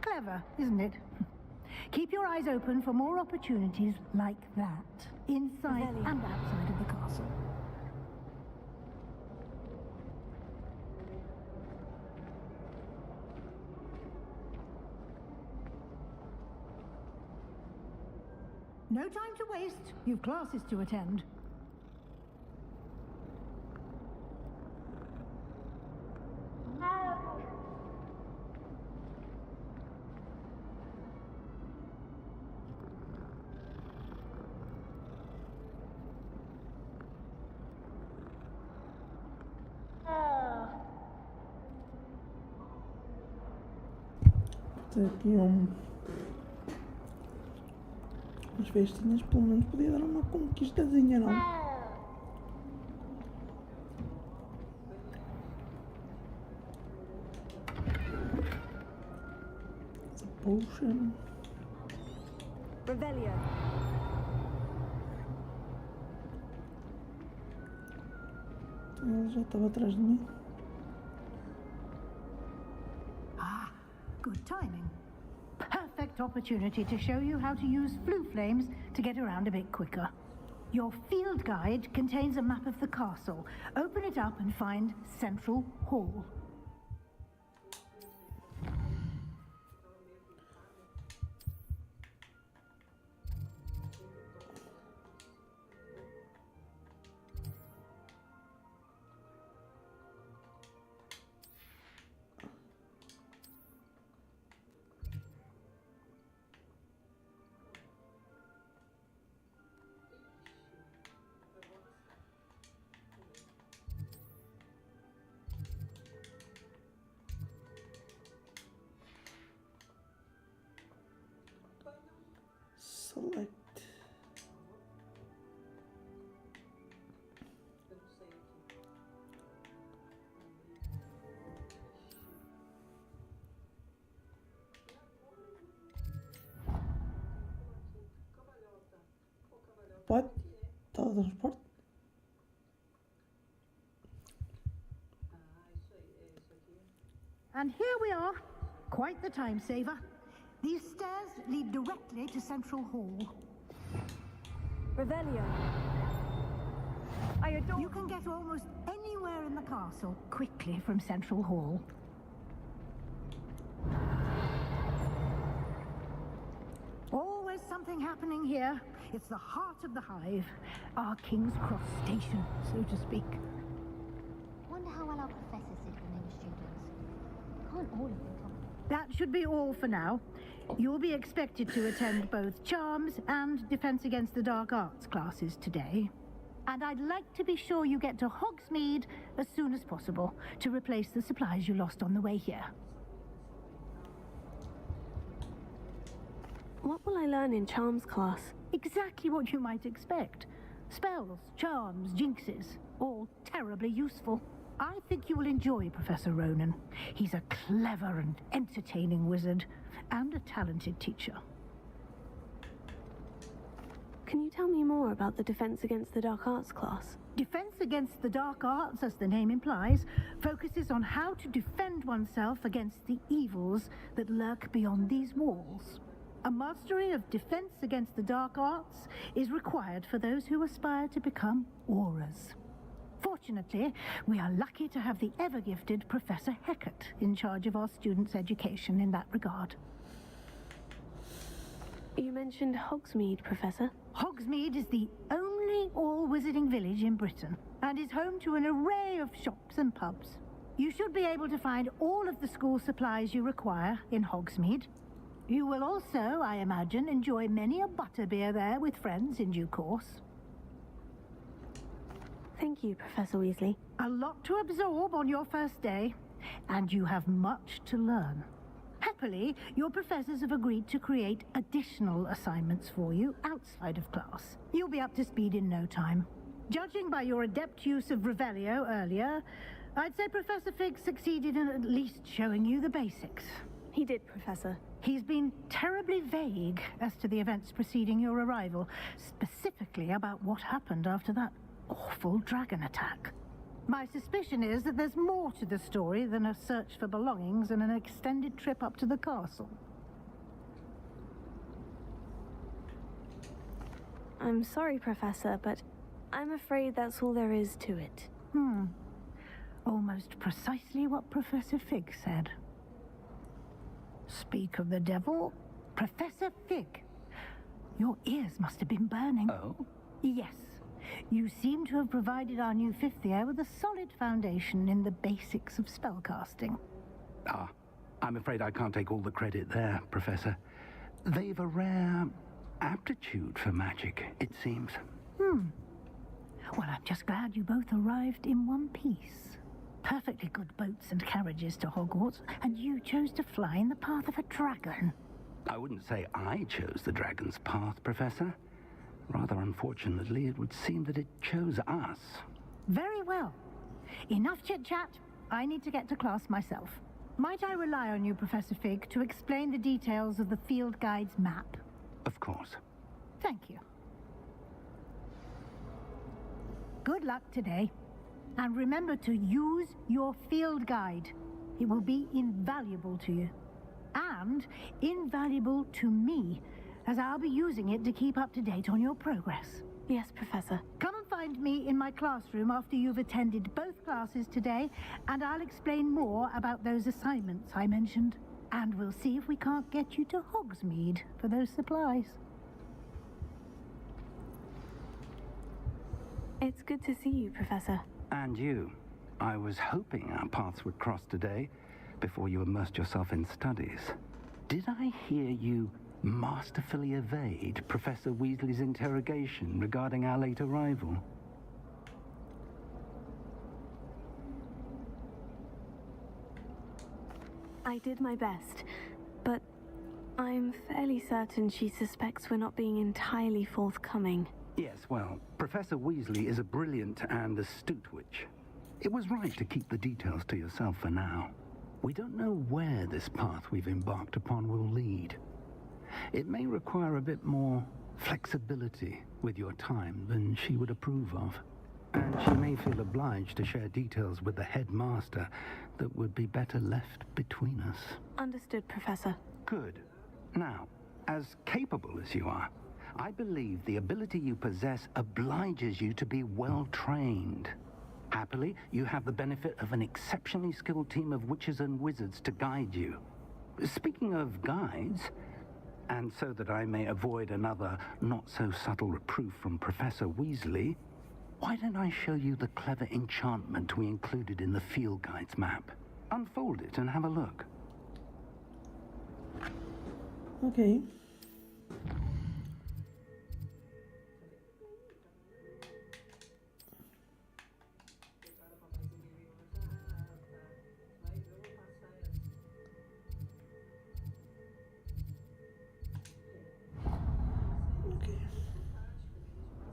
Clever, isn't it? Keep your eyes open for more opportunities like that, inside and outside of the castle. No time to waste. You've classes to attend. Aqui vamos festinhas, pelo menos podia dar uma conquistazinha, não? Potion. Revelio. Ele já estava atrás de mim. Ah, good timing. Perfect opportunity to show you how to use flue flames to get around a bit quicker. Your field guide contains a map of the castle. Open it up and find Central Hall. Select. What? Teletransporte? And here we are. Quite the time saver. These stairs lead directly to Central Hall. Revelio. I adore You can get almost anywhere in the castle quickly from Central Hall. Always something happening here. It's the heart of the hive. Our King's Cross station, so to speak. Wonder how well our professors did when they were students. Can't all of them come. That should be all for now. You'll be expected to attend both Charms and Defense Against the Dark Arts classes today. And I'd like to be sure you get to Hogsmeade as soon as possible to replace the supplies you lost on the way here. What will I learn in Charms class? Exactly what you might expect. Spells, charms, jinxes, all terribly useful. I think you will enjoy Professor Ronan. He's a clever and entertaining wizard, and a talented teacher. Can you tell me more about the Defense Against the Dark Arts class? Defense Against the Dark Arts, as the name implies, focuses on how to defend oneself against the evils that lurk beyond these walls. A mastery of Defense Against the Dark Arts is required for those who aspire to become auras. Fortunately, we are lucky to have the ever-gifted Professor Hecat in charge of our students' education in that regard. You mentioned Hogsmeade, Professor. Hogsmeade is the only all-wizarding village in Britain and is home to an array of shops and pubs. You should be able to find all of the school supplies you require in Hogsmeade. You will also, I imagine, enjoy many a butterbeer there with friends in due course. Thank you, Professor Weasley. A lot to absorb on your first day, and you have much to learn. Happily, your professors have agreed to create additional assignments for you outside of class. You'll be up to speed in no time. Judging by your adept use of Revelio earlier, I'd say Professor Fig succeeded in at least showing you the basics. He did, Professor. He's been terribly vague as to the events preceding your arrival, specifically about what happened after that awful dragon attack. My suspicion is that there's more to the story than a search for belongings and an extended trip up to the castle. I'm sorry, Professor, but I'm afraid that's all there is to it. Almost precisely what Professor Fig said. Speak of the devil, Professor Fig. Your ears must have been burning. Oh? Yes. You seem to have provided our new fifth year with a solid foundation in the basics of spellcasting. Ah, I'm afraid I can't take all the credit there, Professor. They've a rare aptitude for magic, it seems. Well, I'm just glad you both arrived in one piece. Perfectly good boats and carriages to Hogwarts, and you chose to fly in the path of a dragon. I wouldn't say I chose the dragon's path, Professor. Rather unfortunately, it would seem that it chose us. Very well. Enough chit-chat. I need to get to class myself. Might I rely on you, Professor Fig, to explain the details of the field guide's map? Of course. Thank you. Good luck today. And remember to use your field guide. It will be invaluable to you. And invaluable to me, as I'll be using it to keep up to date on your progress. Yes, Professor. Come and find me in my classroom after you've attended both classes today, and I'll explain more about those assignments I mentioned. And we'll see if we can't get you to Hogsmeade for those supplies. It's good to see you, Professor. And you. I was hoping our paths would cross today, before you immersed yourself in studies. Did I hear you masterfully evade Professor Weasley's interrogation regarding our late arrival? I did my best, but I'm fairly certain she suspects we're not being entirely forthcoming. Yes, well, Professor Weasley is a brilliant and astute witch. It was right to keep the details to yourself for now. We don't know where this path we've embarked upon will lead. It may require a bit more flexibility with your time than she would approve of. And she may feel obliged to share details with the headmaster that would be better left between us. Understood, Professor. Good. Now, as capable as you are, I believe the ability you possess obliges you to be well trained. Happily, you have the benefit of an exceptionally skilled team of witches and wizards to guide you. Speaking of guides, and so that I may avoid another not-so-subtle reproof from Professor Weasley, why don't I show you the clever enchantment we included in the field guide's map? Unfold it and have a look. Okay.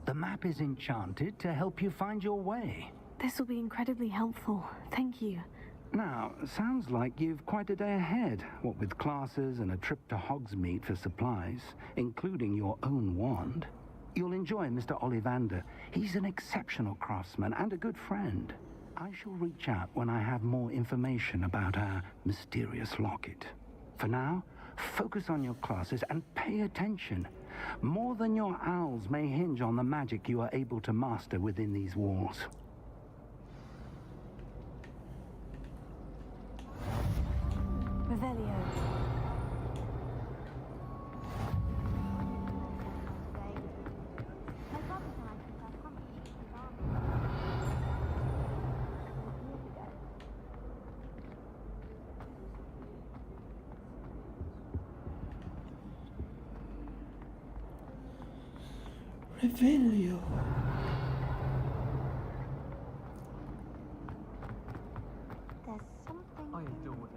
The map is enchanted to help you find your way. This will be incredibly helpful. Thank you. Now, sounds like you've quite a day ahead, what with classes and a trip to Hogsmeade for supplies, including your own wand. You'll enjoy Mr. Ollivander. He's an exceptional craftsman and a good friend. I shall reach out when I have more information about our mysterious locket. For now, focus on your classes and pay attention. More than your owls may hinge on the magic you are able to master within these walls. Revelio. Revelio. There's something. I adore it.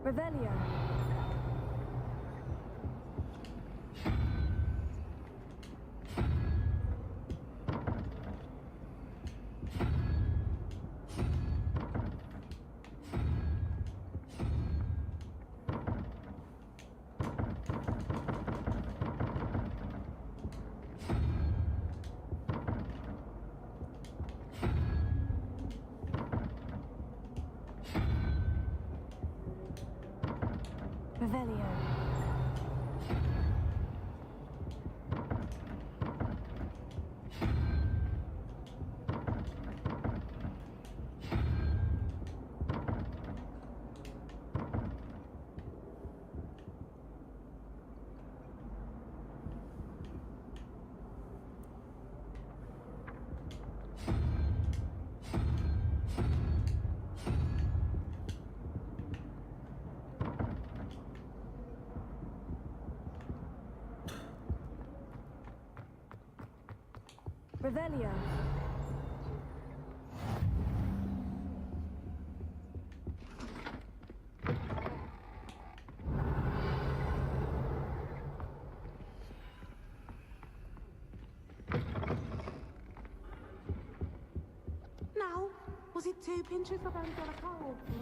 Revelio. Revelio. Revelio. Now, was it 2 pinches of Angelica or 3?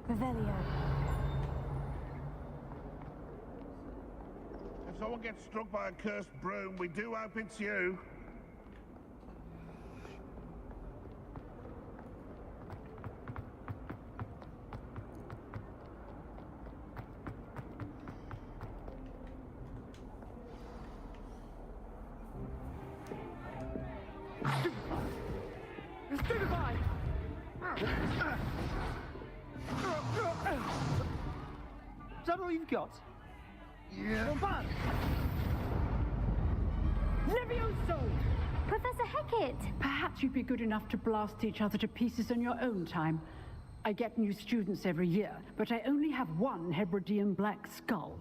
Revelio. If someone gets struck by a cursed broom, we do hope it's you. Stupefy! Is that all you've got? Yeah. Levioso! Professor Hecat! Perhaps you'd be good enough to blast each other to pieces in your own time. I get new students every year, but I only have one Hebridean black skull.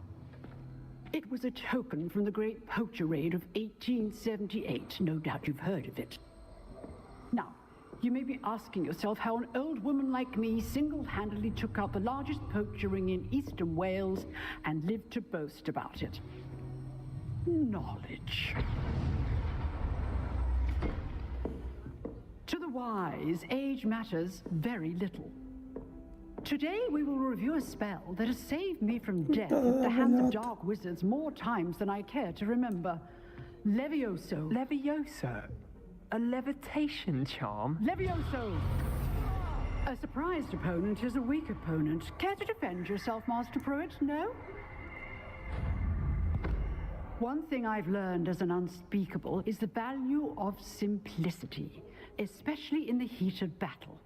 It was a token from the Great Poacher Raid of 1878. No doubt you've heard of it. Now, you may be asking yourself how an old woman like me single-handedly took out the largest poacher ring in eastern Wales and lived to boast about it. Knowledge. To the wise, age matters very little. Today we will review a spell that has saved me from death at the hands of dark wizards more times than I care to remember. Levioso. Levioso? A levitation charm? Levioso! A surprised opponent is a weak opponent. Care to defend yourself, Master Pruitt? No? One thing I've learned as an unspeakable is the value of simplicity, especially in the heat of battle.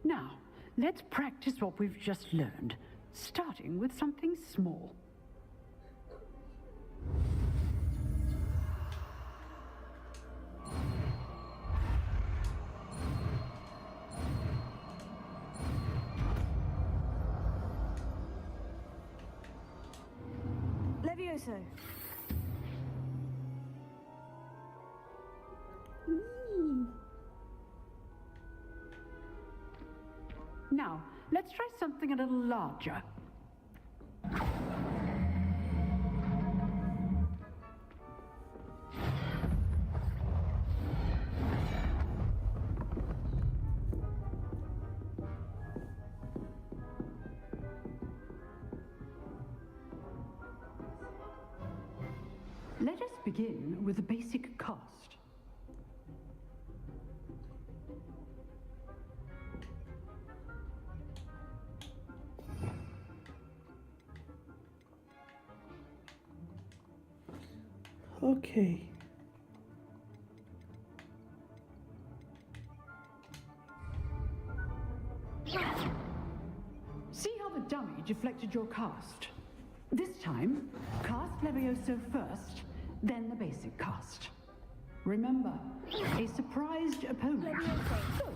Now, let's practice what we've just learned, starting with something small. Levioso. Now, let's try something a little larger. Let us begin with the basic cast. Okay. See how the dummy deflected your cast? This time, cast Levioso first, then the basic cast. Remember, a surprised opponent. Good.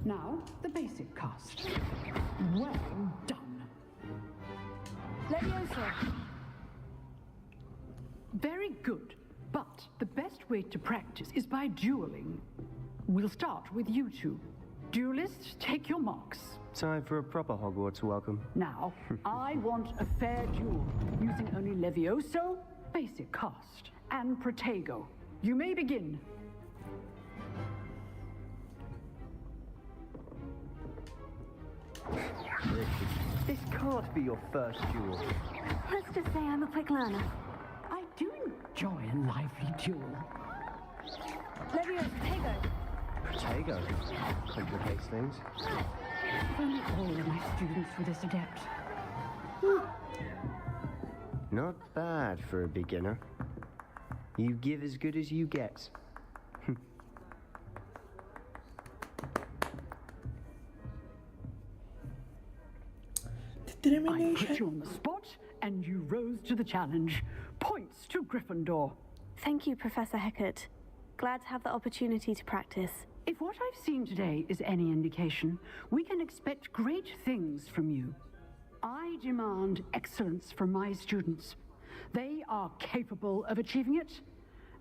Now, the basic cast. Well done. Levioso. Very good, but the best way to practice is by dueling. We'll start with you two. Duelists, take your marks. Time for a proper Hogwarts welcome. Now, I want a fair duel, using only Levioso, basic cast, and Protego. You may begin. This can't be your first duel. Let's just say I'm a quick learner. I do enjoy a lively duel. Levioso, Protego. Protego complicates things. If only all of my students were this adept. Not bad for a beginner. You give as good as you get. I put you on the spot, and you rose to the challenge. Points to Gryffindor. Thank you, Professor Hecat. Glad to have the opportunity to practice. If what I've seen today is any indication, we can expect great things from you. I demand excellence from my students. They are capable of achieving it,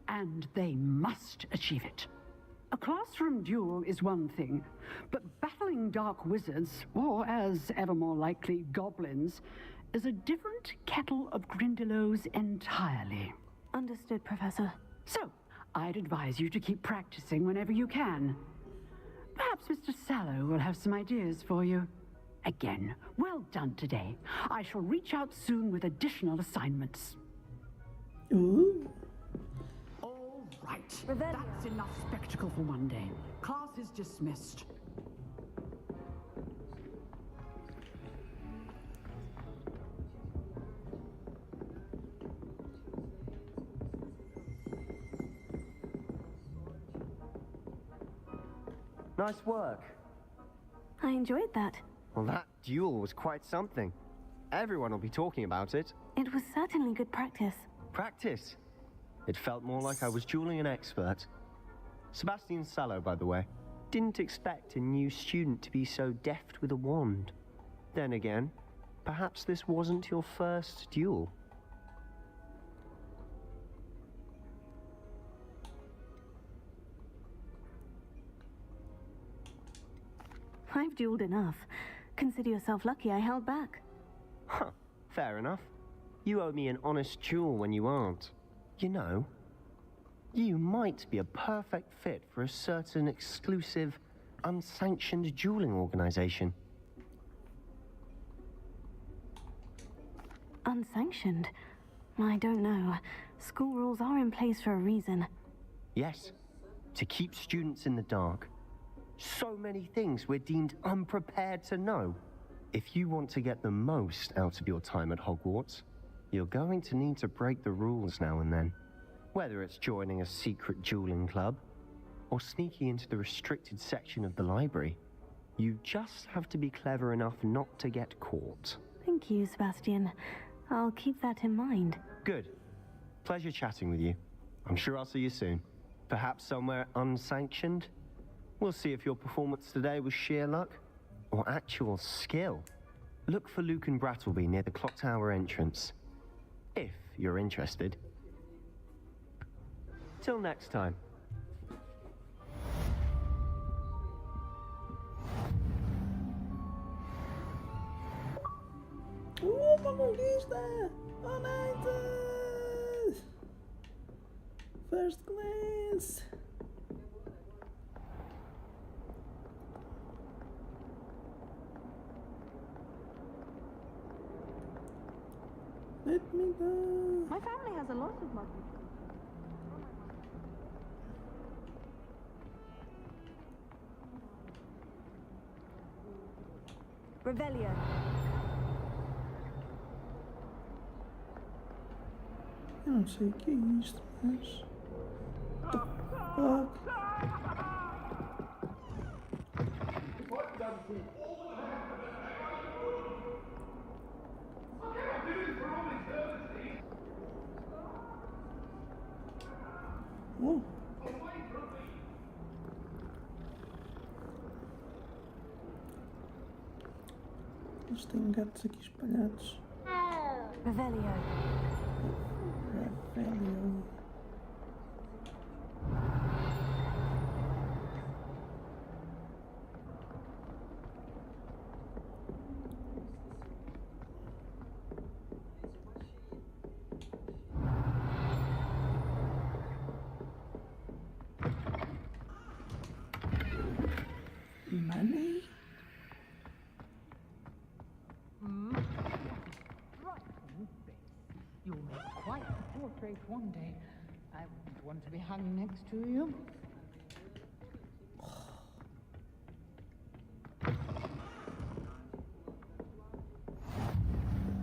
and they must achieve it. A classroom duel is one thing, but battling dark wizards, or as ever more likely, goblins, is a different kettle of Grindylows entirely. Understood, Professor. So, I'd advise you to keep practicing whenever you can. Perhaps Mr. Sallow will have some ideas for you. Again, well done today. I shall reach out soon with additional assignments. Ooh. All right. That's enough spectacle for one day. Class is dismissed. Nice work. I enjoyed that. Well, that duel was quite something. Everyone will be talking about it. It was certainly good practice. Practice? It felt more like I was dueling an expert. Sebastian Sallow, by the way. Didn't expect a new student to be so deft with a wand. Then again, perhaps this wasn't your first duel. I've dueled enough. Consider yourself lucky I held back. Huh, fair enough. You owe me an honest duel when you aren't. You know, you might be a perfect fit for a certain exclusive, unsanctioned dueling organization. Unsanctioned? I don't know. School rules are in place for a reason. Yes, to keep students in the dark. So many things we're deemed unprepared to know. If you want to get the most out of your time at Hogwarts, you're going to need to break the rules now and then. Whether it's joining a secret dueling club, or sneaking into the restricted section of the library, you just have to be clever enough not to get caught. Thank you, Sebastian. I'll keep that in mind. Good. Pleasure chatting with you. I'm sure I'll see you soon. Perhaps somewhere unsanctioned? We'll see if your performance today was sheer luck or actual skill. Look for Luke and Brattleby near the clock tower entrance, if you're interested. Till next time. Uma conquista! United! First class! Let me go. My family has a lot of money. Revelio. Eu não sei o que é isto, mas... Fuck. Oh. Eles têm gatos aqui espalhados. Revelio. Revelio. Money? You'll make quite a portrait one day. I wouldn't want to be hung next to you.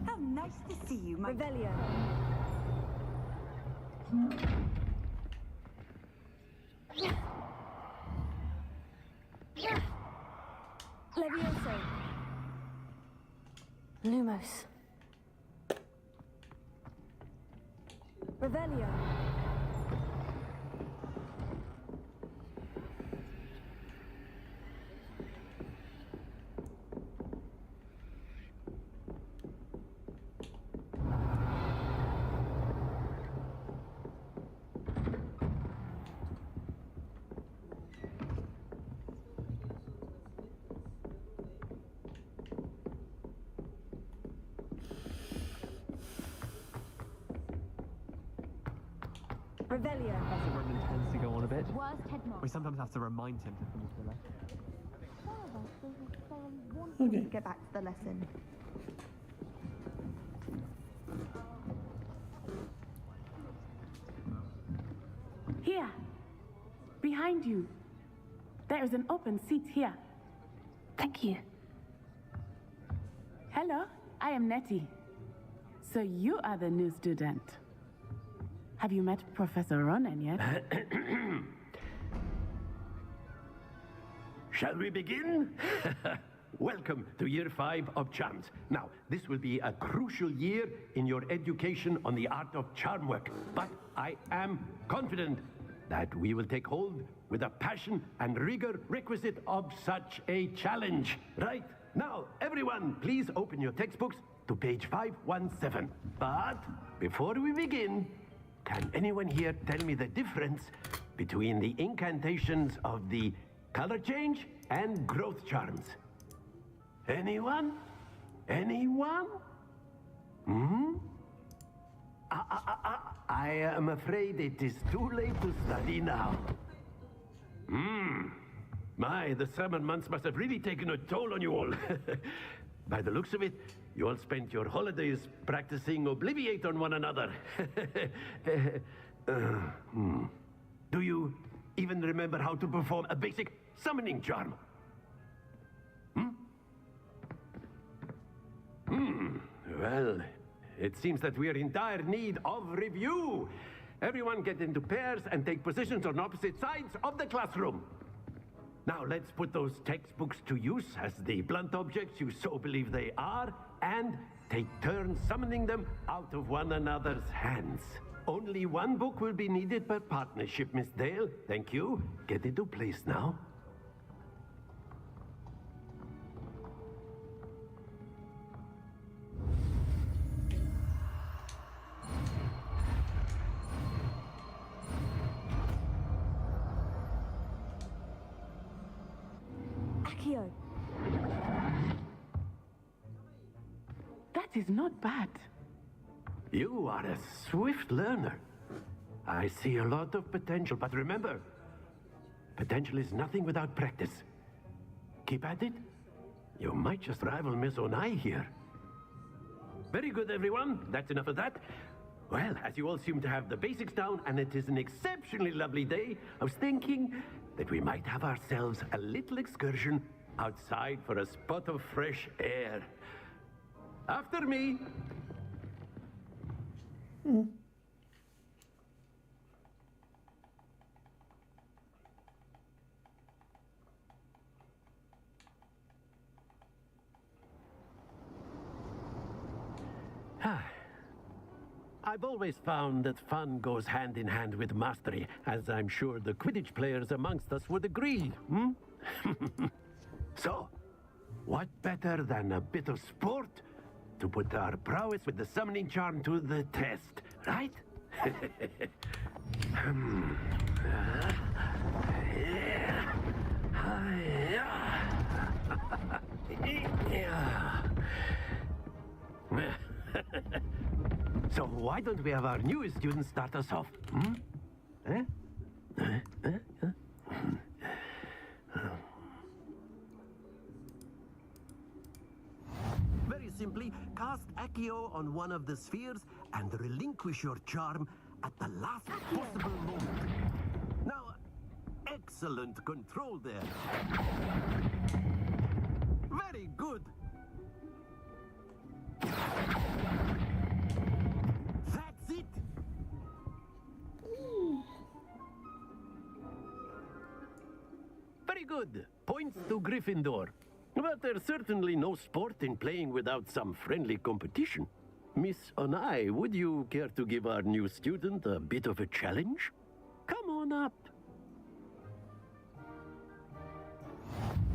How nice to see you, my Revelio. Lumos. Revelio. Revelio. Professor Roman tends to go on a bit. Worst headmaster. We sometimes have to remind him to finish the lesson. Okay. To get back to the lesson. Here. Behind you. There is an open seat here. Thank you. Hello, I am Nettie. So you are the new student. Have you met Professor Ronan yet? Shall we begin? Welcome to Year 5 of Charms. Now, this will be a crucial year in your education on the art of charm work. But I am confident that we will take hold with the passion and rigor requisite of such a challenge. Right? Now, everyone, please open your textbooks to page 517. But before we begin, can anyone here tell me the difference between the incantations of the color change and growth charms? Anyone? Anyone? Hmm? I am afraid it is too late to study now. My, the summer months must have really taken a toll on you all. By the looks of it, you all spent your holidays practicing Obliviate on one another. Do you even remember how to perform a basic summoning charm? Well, it seems that we are in dire need of review. Everyone get into pairs and take positions on opposite sides of the classroom. Now, let's put those textbooks to use as the blunt objects you so believe they are, and take turns summoning them out of one another's hands. Only one book will be needed per partnership, Miss Dale. Thank you. Get into place now. Accio. That is not bad. You are a swift learner. I see a lot of potential, but remember, potential is nothing without practice. Keep at it. You might just rival Miss Onai here. Very good, everyone. That's enough of that. Well, as you all seem to have the basics down, and it is an exceptionally lovely day, I was thinking that we might have ourselves a little excursion outside for a spot of fresh air. After me. I've always found that fun goes hand in hand with mastery, as I'm sure the Quidditch players amongst us would agree, So, what better than a bit of sport to put our prowess with the summoning charm to the test, right? So why don't we have our newest student start us off? Very simply, cast Accio on one of the spheres and relinquish your charm at the last possible moment. Now, excellent control there. Very good. That's it. Very good. Points to Gryffindor. But there's certainly no sport in playing without some friendly competition. Miss Onai, would you care to give our new student a bit of a challenge? Come on up.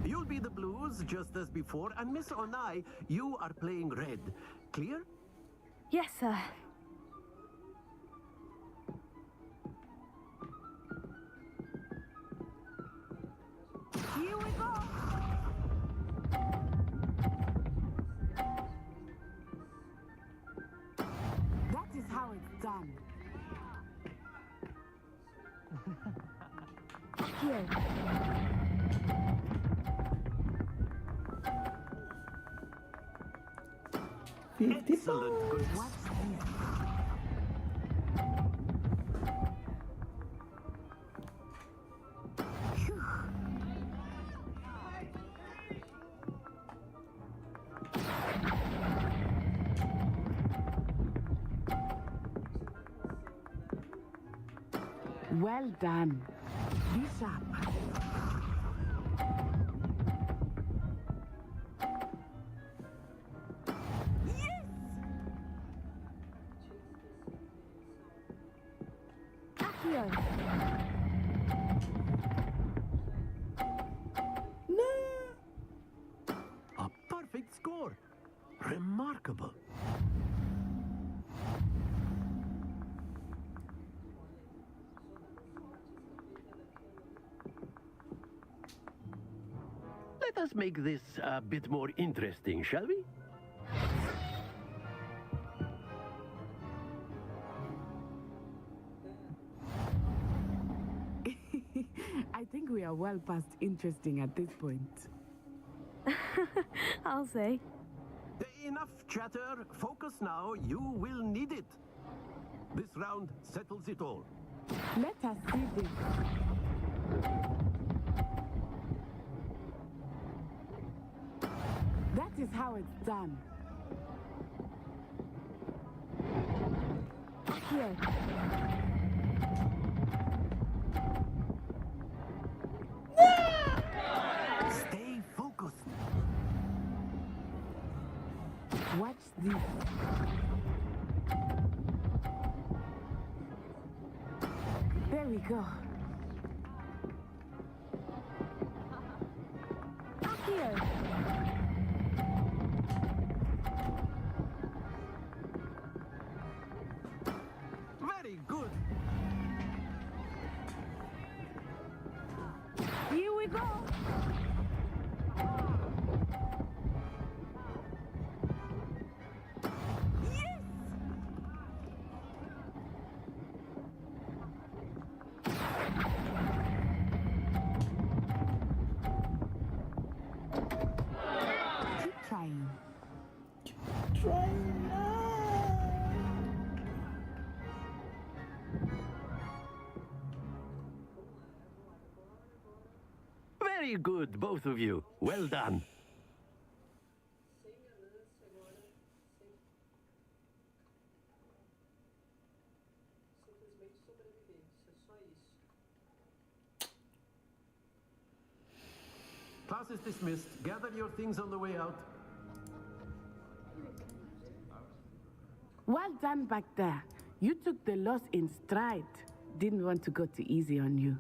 You'll be the blues just as before, and Miss Onai, you are playing red. Clear? Yes, sir. Here we go! That is how it's done. Here. Excellent. Good. What's this? Well done. Bishop. Accio. A perfect score. Remarkable. Let us make this a bit more interesting, shall we? I think we are well past interesting at this point. I'll say. Enough chatter. Focus now. You will need it. This round settles it all. Let us see this. That is how it's done. Accio. Stay focused. Watch this. There we go. Accio. Very good. Here we go! Keep trying. Trying now. Very good, both of you. Well done. Class is dismissed. Gather your things on the way out. Well done back there. You took the loss in stride. Didn't want to go too easy on you.